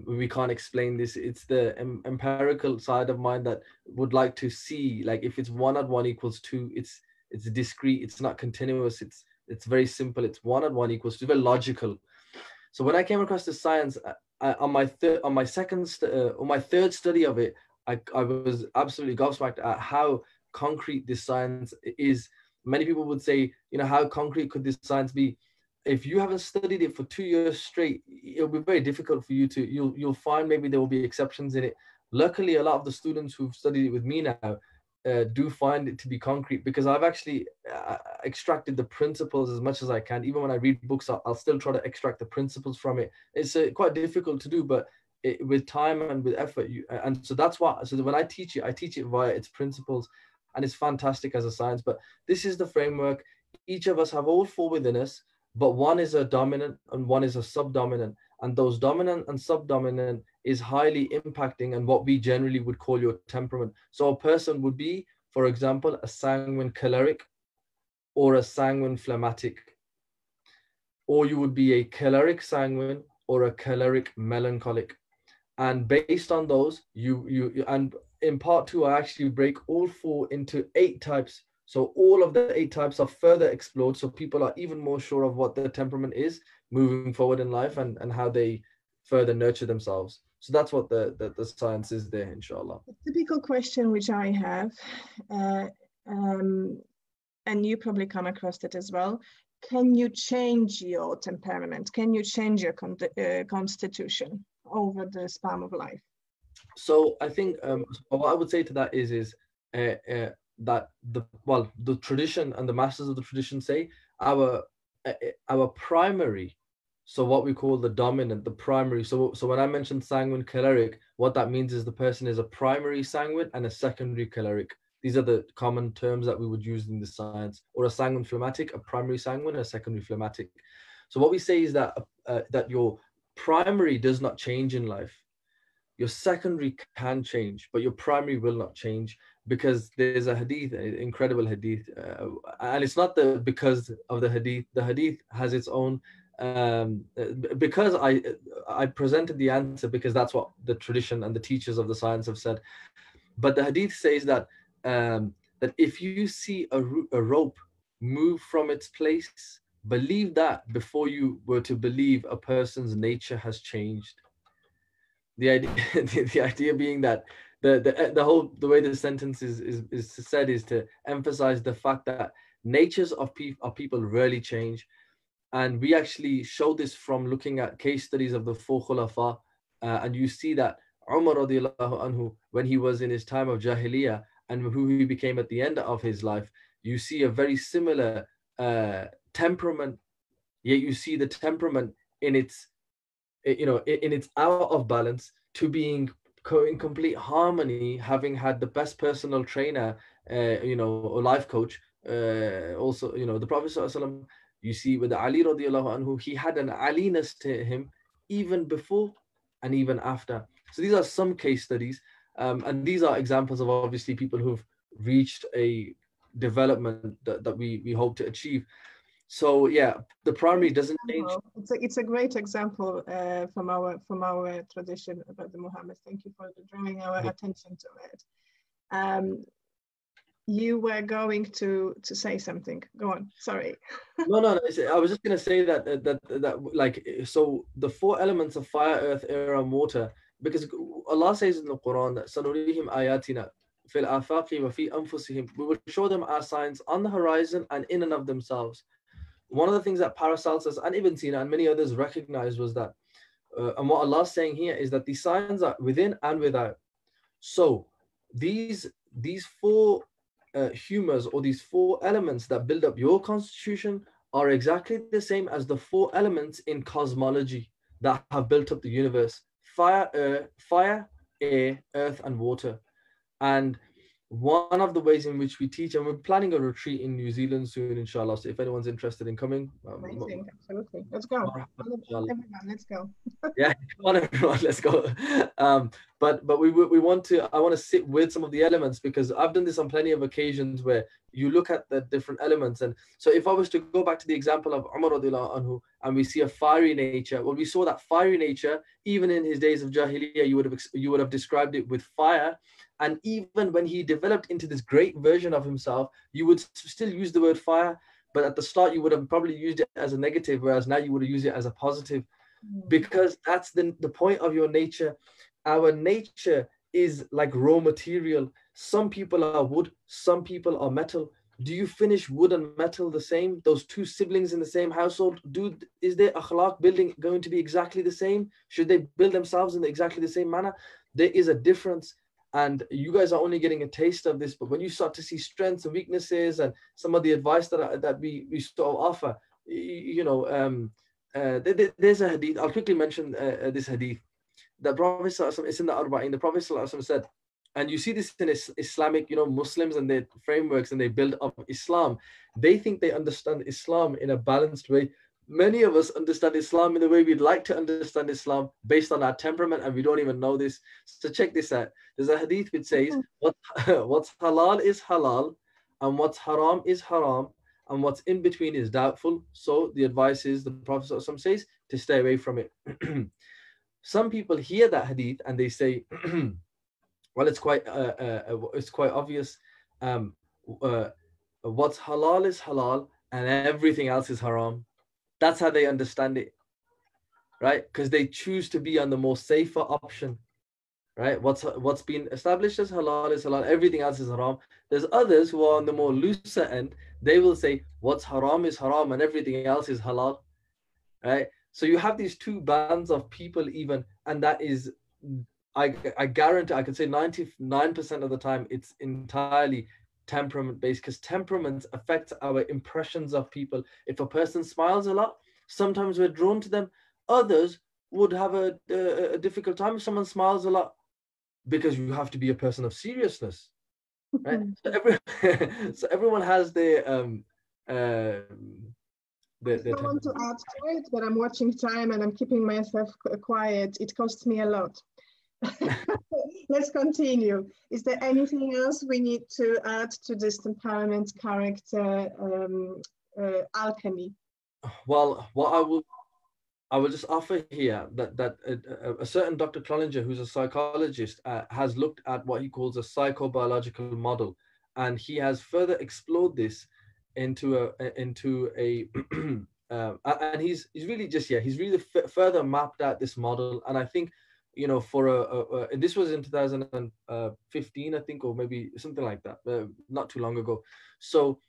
we can't explain this. It's the empirical side of mine that would like to see, like, if it's 1 + 1 = 2, it's discrete, it's not continuous, it's very simple, it's 1 + 1 = 2, very logical. So when I came across this science, on my third study of it, I was absolutely gobsmacked at how concrete this science is. Many people would say, how concrete could this science be? If you haven't studied it for 2 years straight, it'll be very difficult for you to. You'll find maybe there will be exceptions in it. Luckily, a lot of the students who've studied it with me now do find it to be concrete, because I've actually extracted the principles as much as I can. Even when I read books, I'll still try to extract the principles from it. It's quite difficult to do, but with time and with effort, and so that's why. So when I teach it via its principles, and it's fantastic as a science. But this is the framework. Each of us have all four within us, but one is a dominant and one is a subdominant, and those dominant and subdominant is highly impacting on what we generally would call your temperament. So a person would be, for example, a sanguine choleric or a sanguine phlegmatic, or you would be a choleric sanguine or a choleric melancholic. And based on those, and in part 2, I actually break all 4 into 8 types. So all of the 8 types are further explored, so people are even more sure of what their temperament is moving forward in life, and how they further nurture themselves. So that's what the science is there, inshallah. A typical question which I have, and you probably come across it as well, can you change your temperament? Can you change your constitution over the span of life? So I think what I would say to that is that the tradition and the masters of the tradition say our primary, so what we call the dominant, the primary. So when I mentioned sanguine choleric, what that means is the person is a primary sanguine and a secondary choleric. These are the common terms that we would use in the science. Or a sanguine phlegmatic, a primary sanguine, a secondary phlegmatic. So what we say is that that your primary does not change in life. Your secondary can change, but your primary will not change, because there's a hadith, an incredible hadith, and it's not because of the hadith. The hadith has its own. Because I presented the answer because that's what the tradition and the teachers of the science have said. But the hadith says that that if you see a rope move from its place, believe that before you were to believe a person's nature has changed. The idea, the idea being that the way the sentence is said is to emphasize the fact that natures of people rarely change. And we actually show this from looking at case studies of the 4 Khulafa. And you see that Umar radiallahu anhu, when he was in his time of Jahiliyyah and who he became at the end of his life, you see a very similar temperament, yet you see the temperament in its, in its out of balance to being in complete harmony, having had the best personal trainer, or life coach, also, the Prophet sallallahu alaihi wasallam. You see with Ali radiallahu anhu, he had an Ali-ness to him even before and even after. So these are some case studies, and these are examples of obviously people who've reached a development that we hope to achieve. So yeah, the primary doesn't change. It's a great example from our tradition about the Muhammad. Thank you for drawing our attention to it. You were going to say something. Go on. Sorry. No. I was just going to say that like, so the 4 elements of fire, earth, air, and water, because Allah says in the Quran that sanurihim ayatina fil afaqi wa fi anfusihim, we will show them our signs on the horizon and in and of themselves. One of the things that Paracelsus and Ibn Sina and many others recognized was that, and what Allah is saying here is that these signs are within and without. So these 4 humors, or these 4 elements that build up your constitution, are exactly the same as the 4 elements in cosmology that have built up the universe: fire, air, earth, and water. And one of the ways in which we teach, and we're planning a retreat in New Zealand soon, inshallah. So if anyone's interested in coming, amazing, absolutely. Let's go. Everyone, let's go. Yeah, come on, everyone, let's go. But I want to sit with some of the elements, because I've done this on plenty of occasions where you look at the different elements. And so if I was to go back to the example of Umar radiallahu anhu, and we see a fiery nature, well, we saw that fiery nature even in his days of Jahiliyyah. You would have described it with fire. And even when he developed into this great version of himself, you would still use the word fire, but at the start you would have probably used it as a negative, whereas now you would use it as a positive. because that's the point of your nature. Our nature is like raw material. Some people are wood, some people are metal. Do you finish wood and metal the same? Those two siblings in the same household, is their akhlaq building going to be exactly the same? Should they build themselves in exactly the same manner? There is a difference. And you guys are only getting a taste of this, but when you start to see strengths and weaknesses and some of the advice that we sort of offer, there's a hadith. I'll quickly mention this hadith. The Prophet ﷺ, it's in the Arba'in, the Prophet ﷺ said, and you see this in Islamic, Muslims and their frameworks, and they build up Islam. They think they understand Islam in a balanced way. Many of us understand Islam in the way we'd like to understand Islam based on our temperament, and we don't even know this. So check this out. There's a hadith which says, what's halal is halal, and what's haram is haram, and what's in between is doubtful. So the advice is, the Prophet ﷺ says, to stay away from it. Some people hear that hadith and they say, well, it's quite obvious. What's halal is halal, and everything else is haram. That's how they understand it, right? Because they choose to be on the more safer option, right? What's been established as halal is halal, everything else is haram. There's others who are on the more looser end. They will say what's haram is haram and everything else is halal, right? So you have these two bands of people even, and that is, I guarantee, I could say 99% of the time it's entirely temperament based, because temperaments affect our impressions of people. If a person smiles a lot, sometimes we're drawn to them. Others would have a difficult time if someone smiles a lot, because you have to be a person of seriousness, right? So everyone has their I want to add to it, but I'm watching time and I'm keeping myself quiet. It costs me a lot. Let's continue. Is there anything else we need to add to this temperament, character, alchemy? Well, what I will just offer here that a certain Dr. Cloninger, who's a psychologist, has looked at what he calls a psychobiological model, and he has further explored this into a and he's really just he's really further mapped out this model. And I think, for and this was in 2015, I think, or maybe something like that, not too long ago. So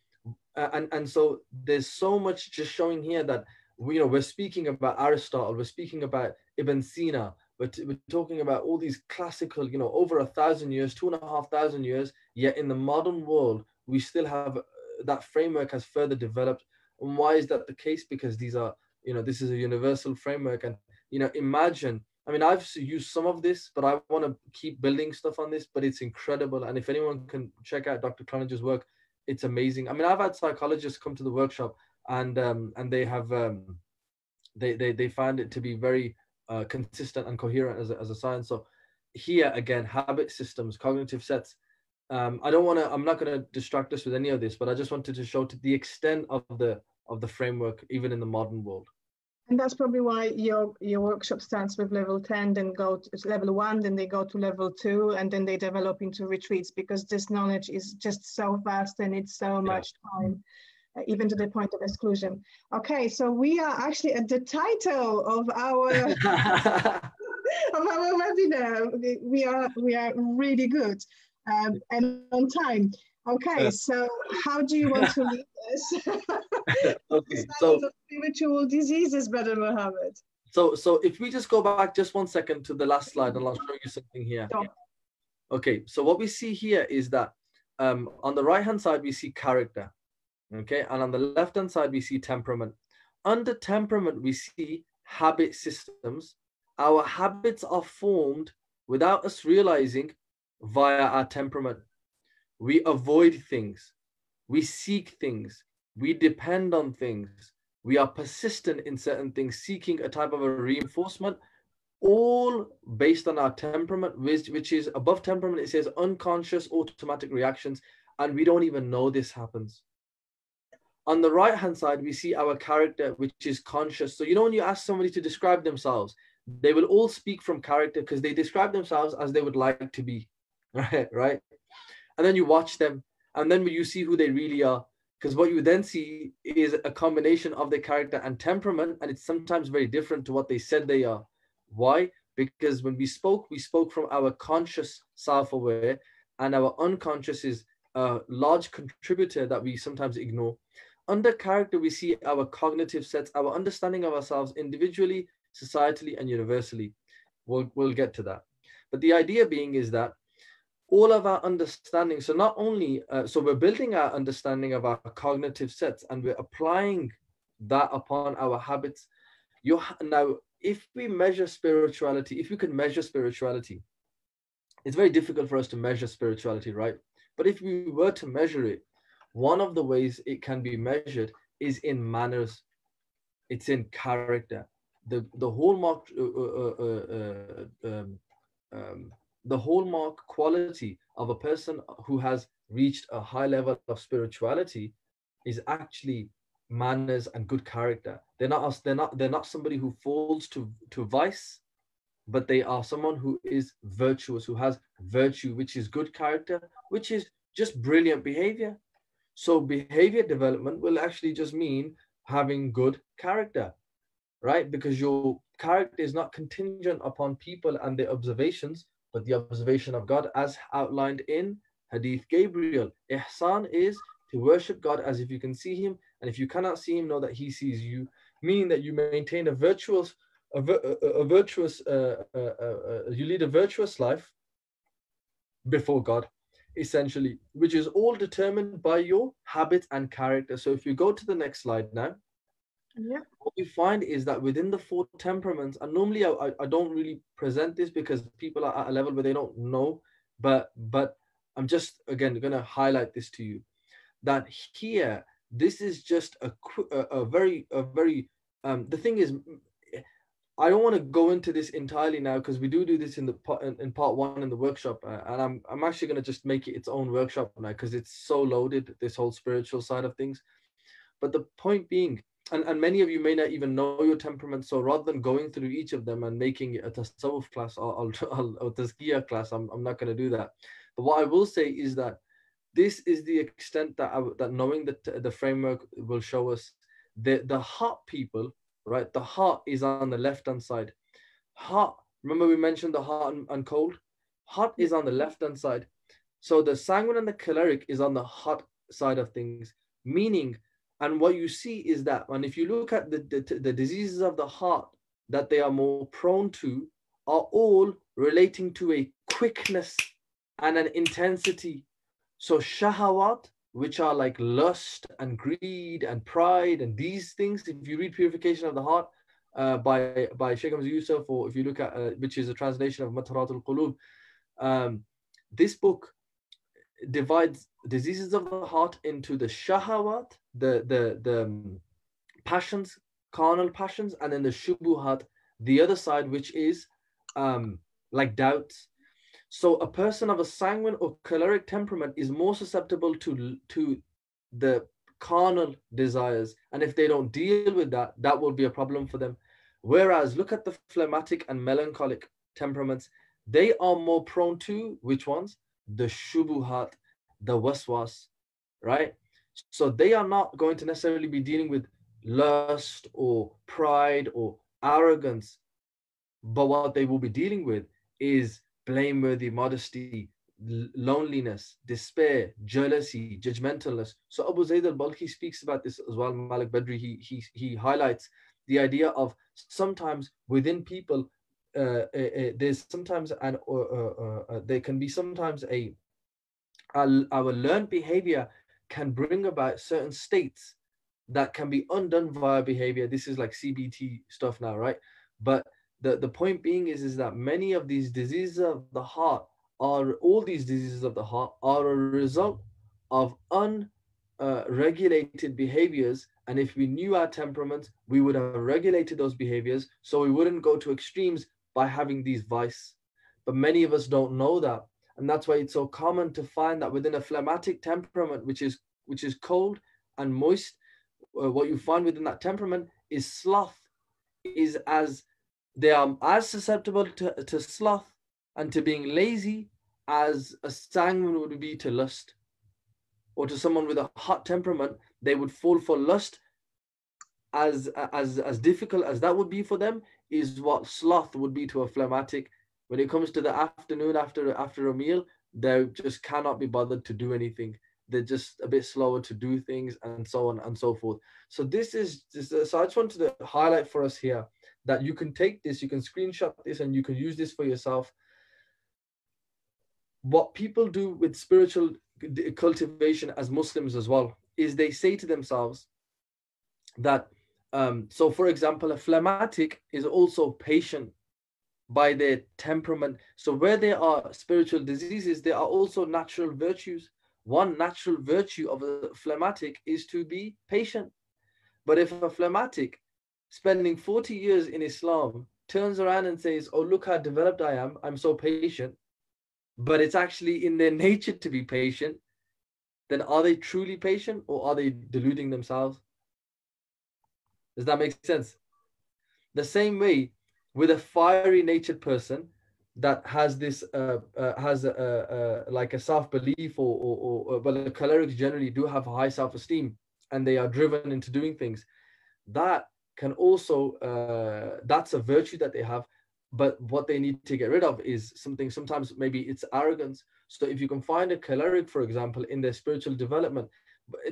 and so there's so much just showing here that we're speaking about Aristotle, we're speaking about Ibn Sina, we're talking about all these classical, over 1,000 years, 2,500 years, yet in the modern world we still have that framework has further developed. And why is that the case? Because these are, this is a universal framework. And imagine, I mean, I've used some of this, but I want to keep building stuff on this, but it's incredible. And if anyone can check out Dr. Cloninger's work, it's amazing. I mean, I've had psychologists come to the workshop, and they have they find it to be very consistent and coherent as a science. So here again, habit systems, cognitive sets. I'm not going to distract us with any of this, but I just wanted to show to the extent of the framework, even in the modern world. And that's probably why your workshop starts with level 10, then go to level 1, then they go to level 2, and then they develop into retreats, because this knowledge is just so vast and it's so much time, even to the point of exclusion. Okay, so we are actually at the title of our of our webinar. We are really good and on time. Okay, so how do you want to lead us? Okay, so spiritual diseases, Brother Mohammed. So if we just go back just 1 second to the last slide, and I'll show you something here. Sure. Okay, so what we see here is that on the right hand side we see character, okay, and on the left hand side we see temperament. Under temperament we see habit systems. Our habits are formed without us realizing via our temperament. We avoid things, we seek things, we depend on things, we are persistent in certain things, seeking a type of a reinforcement, all based on our temperament, which is above temperament. It says unconscious automatic reactions, and we don't even know this happens. On the right hand side, we see our character, which is conscious. So, when you ask somebody to describe themselves, they will all speak from character because they describe themselves as they would like to be, right? And then you watch them, and then you see who they really are. Because what you then see is a combination of their character and temperament, and it's sometimes very different to what they said they are. Why? Because when we spoke from our conscious self-aware, and our unconscious is a large contributor that we sometimes ignore. Under character, we see our cognitive sets, our understanding of ourselves individually, societally, and universally. We'll get to that. But the idea being is that all of our understanding, so not only, so we're building our understanding of our cognitive sets and we're applying that upon our habits. Now, if we measure spirituality, if we can measure spirituality, it's very difficult for us to measure spirituality, right? But if we were to measure it, one of the ways it can be measured is in manners. It's in character. The hallmark the hallmark quality of a person who has reached a high level of spirituality is actually manners and good character. They're not somebody who falls to vice, but they are someone who is virtuous, who has virtue, which is good character, which is just brilliant behavior. So behavior development will actually just mean having good character, right? Because your character is not contingent upon people and their observations, but the observation of God as outlined in Hadith Gabriel. Ihsan is to worship God as if you can see him, and if you cannot see him, know that he sees you, meaning that you maintain you lead a virtuous life before God, essentially, which is all determined by your habits and character. So if you go to the next slide now, Yeah. what we find is that within the four temperaments, and normally I don't really present this because people are at a level where they don't know, but I'm just again going to highlight this to you, that here this is just a very the thing is, I don't want to go into this entirely now because we do this in part one in the workshop, and I'm actually going to just make it its own workshop now because it's so loaded, this whole spiritual side of things. But the point being, and many of you may not even know your temperament, so rather than going through each of them and making it a tasawwuf class or a tazkiyah class, I'm not going to do that. But what I will say is that this is the extent that knowing the framework will show us. The heart people, right? The heart is on the left-hand side. Heart, remember we mentioned the heart and cold? Heart is on the left-hand side. So the sanguine and the choleric is on the heart side of things, meaning, and what you see is that, and if you look at the diseases of the heart that they are more prone to, are all relating to a quickness and an intensity. So shahawat, which are like lust and greed and pride and these things, if you read Purification of the Heart by Sheikh Hamza Yusuf, or if you look at, which is a translation of Mataratul Qulub, this book divides diseases of the heart into the shahawat, the passions, carnal passions, and then the shubuhat, the other side, which is like doubts. So a person of a sanguine or choleric temperament is more susceptible to the carnal desires, and if they don't deal with that, that will be a problem for them. Whereas look at the phlegmatic and melancholic temperaments, they are more prone to which ones? The shubuhat, the waswas, right? So they are not going to necessarily be dealing with lust or pride or arrogance, but what they will be dealing with is blameworthy modesty, loneliness, despair, jealousy, judgmentalness. So Abu Zayd al-Balkhi speaks about this as well. Malik Badri, he highlights the idea of sometimes within people, there's sometimes there can be sometimes our learned behavior can bring about certain states that can be undone via behavior. This is like CBT stuff now, right? But the point being is that many of these diseases of the heart all these diseases of the heart are a result of unregulated behaviors. And if we knew our temperaments, we would have regulated those behaviors so we wouldn't go to extremes by having these vices. But many of us don't know that. And that's why it's so common to find that within a phlegmatic temperament, which is cold and moist, what you find within that temperament is sloth, they are as susceptible to sloth and to being lazy as a sanguine would be to lust. or to someone with a hot temperament, they would fall for lust. As difficult as that would be for them, is what sloth would be to a phlegmatic. When it comes to the afternoon after a meal, they just cannot be bothered to do anything. They're just a bit slower to do things, and so on and so forth. So this is just, so I just wanted to highlight for us here that you can take this, you can screenshot this, and you can use this for yourself. What people do with spiritual cultivation as Muslims as well is they say to themselves that, so for example, a phlegmatic is also patient by their temperament. So where there are spiritual diseases, there are also natural virtues. One natural virtue of a phlegmatic is to be patient. But if a phlegmatic spending 40 years in Islam turns around and says, oh, look how developed I am, I'm so patient, but it's actually in their nature to be patient, then are they truly patient, or are they deluding themselves? Does that make sense? The same way with a fiery natured person that has this like a self-belief, but the cholerics generally do have high self-esteem, and they are driven into doing things. That can also that's a virtue that they have, but what they need to get rid of is something. Sometimes maybe it's arrogance. So if you can find a choleric, for example, in their spiritual development,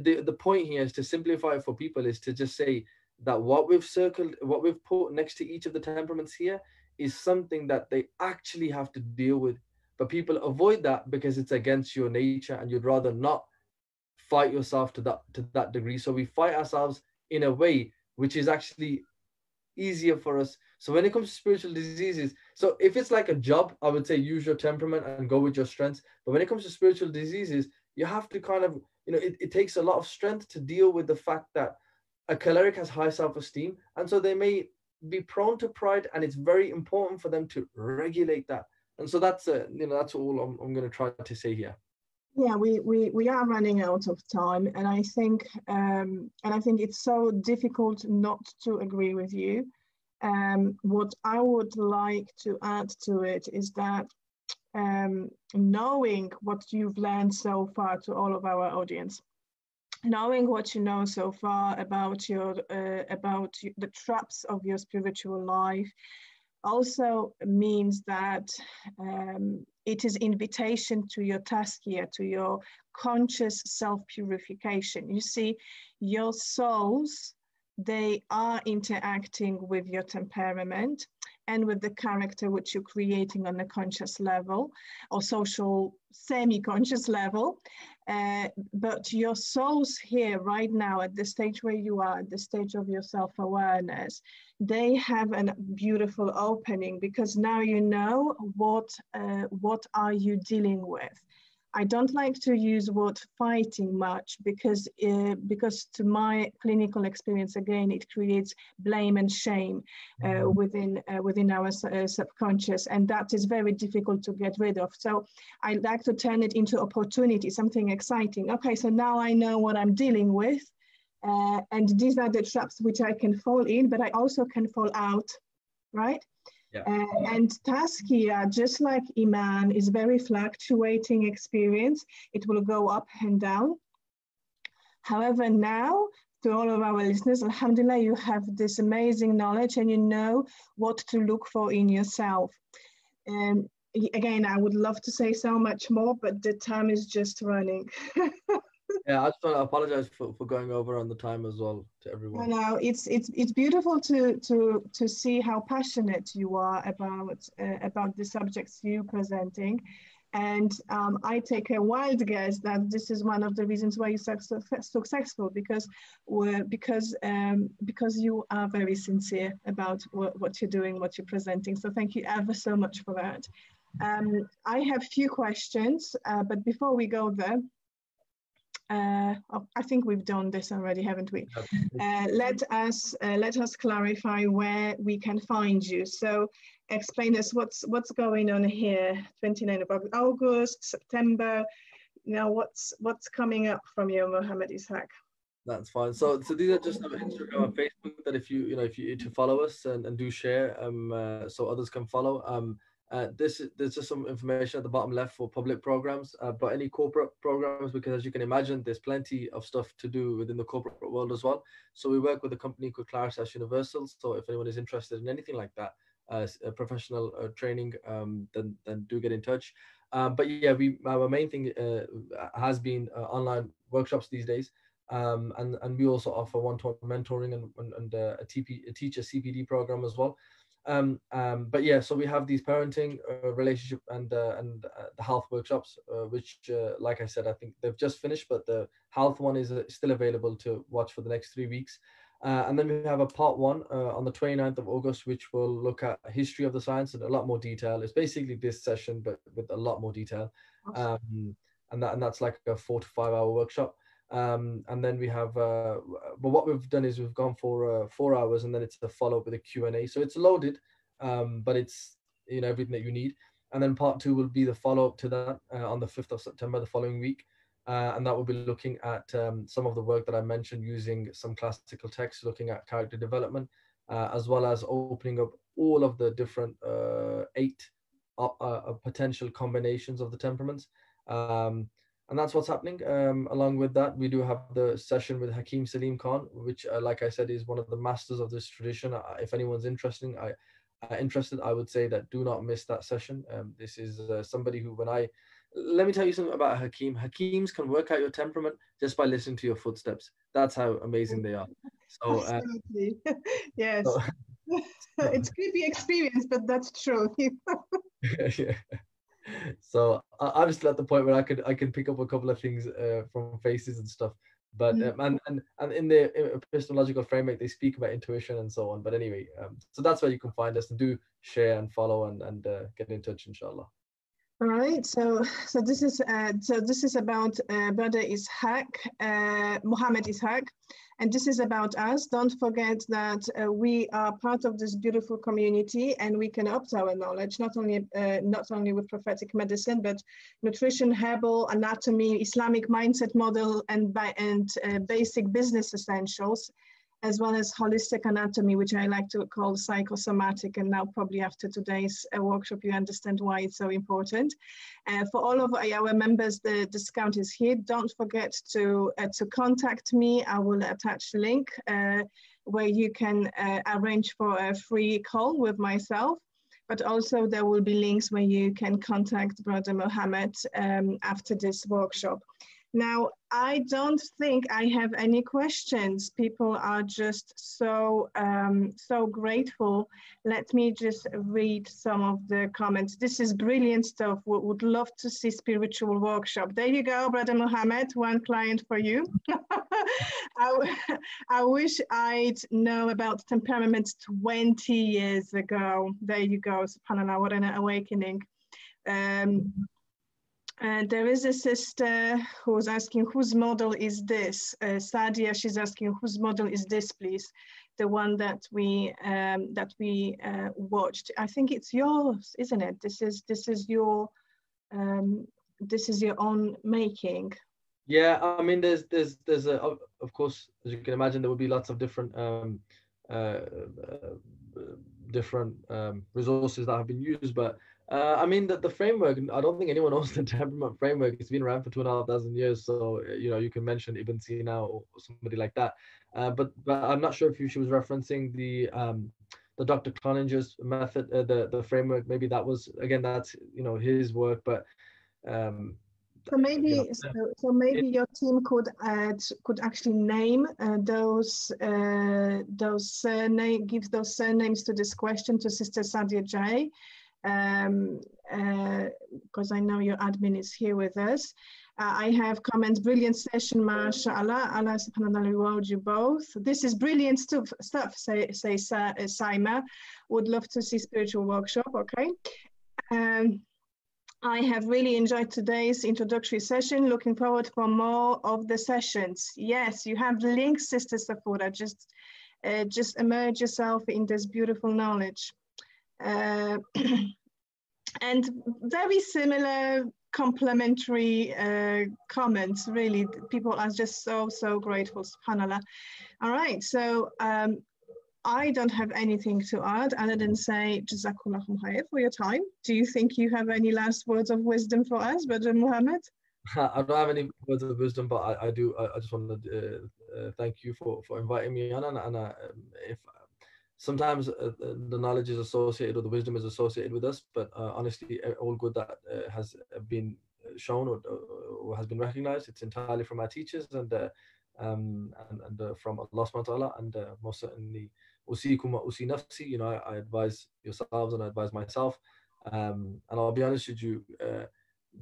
the point here is to simplify it for people, is to just say that what we've circled, what we've put next to each of the temperaments here, is something that they actually have to deal with. But people avoid that because it's against your nature, and you'd rather not fight yourself to that degree. So we fight ourselves in a way which is actually easier for us. So when it comes to spiritual diseases, so if it's like a job, I would say use your temperament and go with your strengths. But when it comes to spiritual diseases, you have to kind of, it takes a lot of strength to deal with the fact that a choleric has high self-esteem, and so they may be prone to pride, and it's very important for them to regulate that. And so that's that's all I'm going to try to say here. Yeah, we are running out of time, and I think it's so difficult not to agree with you. What I would like to add to it is that knowing what you've learned so far, to all of our audience, knowing what you know so far about the traps of your spiritual life, also means that it is invitation to your tazkiyah, to your conscious self-purification. You see, your souls, they are interacting with your temperament and with the character which you're creating on a conscious level or social semi-conscious level. But your souls here right now, at the stage where you are, at the stage of your self-awareness, they have a beautiful opening, because now you know what are you dealing with. I don't like to use word fighting much, because to my clinical experience, again, it creates blame and shame within our subconscious, and that is very difficult to get rid of. So I like to turn it into opportunity, something exciting. Okay, so now I know what I'm dealing with, and these are the traps which I can fall in, but I also can fall out, right? Yeah. And tazkiyah, just like Iman, is very fluctuating experience. It will go up and down. However, now, to all of our listeners, alhamdulillah, you have this amazing knowledge, and you know what to look for in yourself. Again, I would love to say so much more, but the time is just running. Yeah, I just want to apologize for going over on the time as well to everyone. No, it's beautiful to see how passionate you are about the subjects you're presenting, and I take a wild guess that this is one of the reasons why you're so successful, because you are very sincere about what you're doing, what you're presenting. So thank you ever so much for that. I have a few questions, but before we go there, I think we've done this already, haven't we? Let us clarify where we can find you. So explain us what's going on here. 29th of August, September. Now what's coming up from you, Mohammed Ishaq? That's fine. So these are just Instagram and Facebook that if you to follow us and do share so others can follow. There's just some information at the bottom left for public programs, but any corporate programs, because as you can imagine, there's plenty of stuff to do within the corporate world as well. So we work with a company called Claritas Universal. So if anyone is interested in anything like that, professional training, then do get in touch. But yeah, our main thing has been online workshops these days. And we also offer one-to-one mentoring and a teacher CPD program as well. But yeah, so we have these parenting, relationship, and the health workshops, which, like I said, I think they've just finished, but the health one is still available to watch for the next 3 weeks. And then we have a part one on the 29th of August, which will look at history of the science in a lot more detail. It's basically this session, but with a lot more detail. Awesome. And that's like a 4 to 5 hour workshop. And then we have, but what we've done is we've gone for 4 hours, and then it's a follow up with a Q&A. So it's loaded, but it's, you know, everything that you need. And then part two will be the follow up to that on the 5th of September, the following week. And that will be looking at some of the work that I mentioned, using some classical texts, looking at character development, as well as opening up all of the different 8 potential combinations of the temperaments. And that's what's happening. Along with that, we do have the session with Hakim Salim Khan, which, like I said, is one of the masters of this tradition. If anyone's interested, I would say that do not miss that session. This is somebody who, let me tell you something about Hakim. Hakims can work out your temperament just by listening to your footsteps. That's how amazing they are. So, absolutely, yes. So, It's creepy experience, but that's true. yeah. So I'm still at the point where I can pick up a couple of things from faces and stuff. But and in the epistemological framework, they speak about intuition and so on. But anyway, so that's where you can find us, and do share and follow and get in touch, inshallah. All right, so this is about Brother Ishaq, Muhammad Ishaq, and this is about us. Don't forget that we are part of this beautiful community, and we can opt our knowledge not only with prophetic medicine, but nutrition, herbal, anatomy, Islamic mindset model, and basic business essentials, as well as holistic anatomy, which I like to call psychosomatic. And now probably after today's workshop, you understand why it's so important. For all of our members, the discount is here. Don't forget to contact me. I will attach the link where you can arrange for a free call with myself. But also there will be links where you can contact Brother Mohammed after this workshop. Now, I don't think I have any questions. People are just so grateful. Let me just read some of the comments. This is brilliant stuff. We would love to see spiritual workshop. There you go, Brother Mohammed, one client for you. I wish I'd known about temperament 20 years ago. There you go, subhanAllah, what an awakening. And there is a sister who's asking, whose model is this? Sadia, she's asking, whose model is this, please? The one that we watched. I think it's yours, isn't it? This is your own making. Yeah, I mean, there's of course, as you can imagine, there will be lots of different resources that have been used, but I mean, the framework, I don't think anyone knows the temperament framework. It's been around for 2,500 years. So, you know, you can mention Ibn Sina or somebody like that. But I'm not sure if she was referencing the Dr. Cloninger's method, the framework. Maybe that was, again, that's, you know, his work. But so maybe your team could actually name those surnames, give those surnames to this question to Sister Sadia J. Because I know your admin is here with us. I have comments, brilliant session, mashallah, Allah subhanahu wa ta'ala reward you both. This is brilliant stuff, say Saima. Would love to see spiritual workshop, okay. I have really enjoyed today's introductory session. Looking forward for more of the sessions. Yes, you have the link, Sister Safura. Just immerse yourself in this beautiful knowledge. And very similar complementary comments, really. People are just so grateful, subhanAllah. All right, so I don't have anything to add other than say Jazakumullahu khair for your time. Do you think you have any last words of wisdom for us, Brother Muhammad? I don't have any words of wisdom, but I do. I just want to thank you for inviting me on. And if sometimes the knowledge is associated or the wisdom is associated with us, but honestly, all good that has been shown or has been recognized, it's entirely from our teachers and from Allah subhanahu wa ta'ala. And most certainly, usikum wa usi nafsi, you know, I advise yourselves and I advise myself. And I'll be honest with you,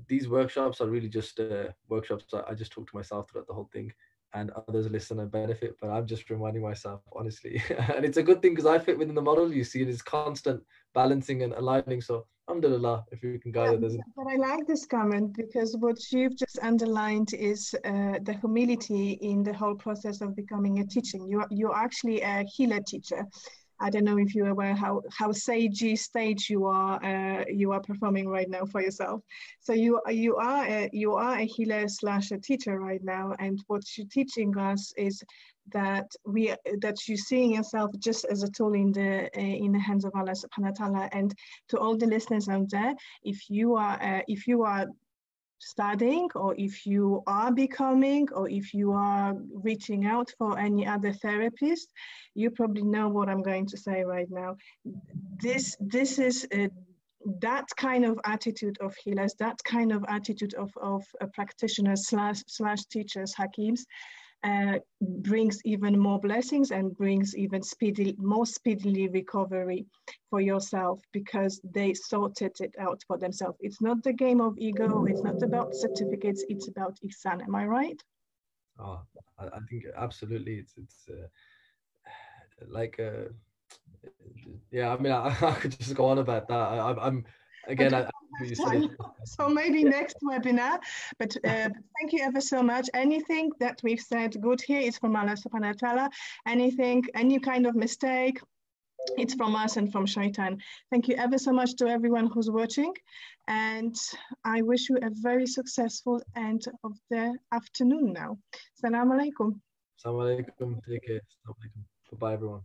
these workshops are really just workshops that I just talk to myself throughout the whole thing, and others listen and benefit. But I'm just reminding myself, honestly, and it's a good thing because I fit within the model. You see, it is constant balancing and aligning. So, alhamdulillah, if you can guide Yeah, others. but I like this comment because what you've just underlined is the humility in the whole process of becoming a teacher. You're actually a healer teacher. I don't know if you're aware how sagey stage you are performing right now for yourself. So you are a healer slash a teacher right now, and what you're teaching us is that you're seeing yourself just as a tool in the hands of Allah Subhanahu wa Taala. And to all the listeners out there, if you are studying, or if you are becoming, or if you are reaching out for any other therapist, you probably know what I'm going to say right now. This is that kind of attitude of healers, that kind of attitude of practitioners slash teachers, hakims, brings even more blessings and brings even more speedily recovery for yourself, because they sorted it out for themselves. It's not the game of ego. It's not about certificates. It's about ihsan. Am I right? Oh, I think absolutely. It's like yeah. I mean, I could just go on about that. I'm again. I you don't said have it. time. So maybe next webinar. But thank you ever so much. Anything that we've said good here is from Allah Subhanahu wa Taala. Anything, any kind of mistake, it's from us and from Shaitan. Thank you ever so much to everyone who's watching. And I wish you a very successful end of the afternoon now. Assalamu alaikum. Assalamu alaikum. Take care. Assalamu alaikum. Goodbye, everyone.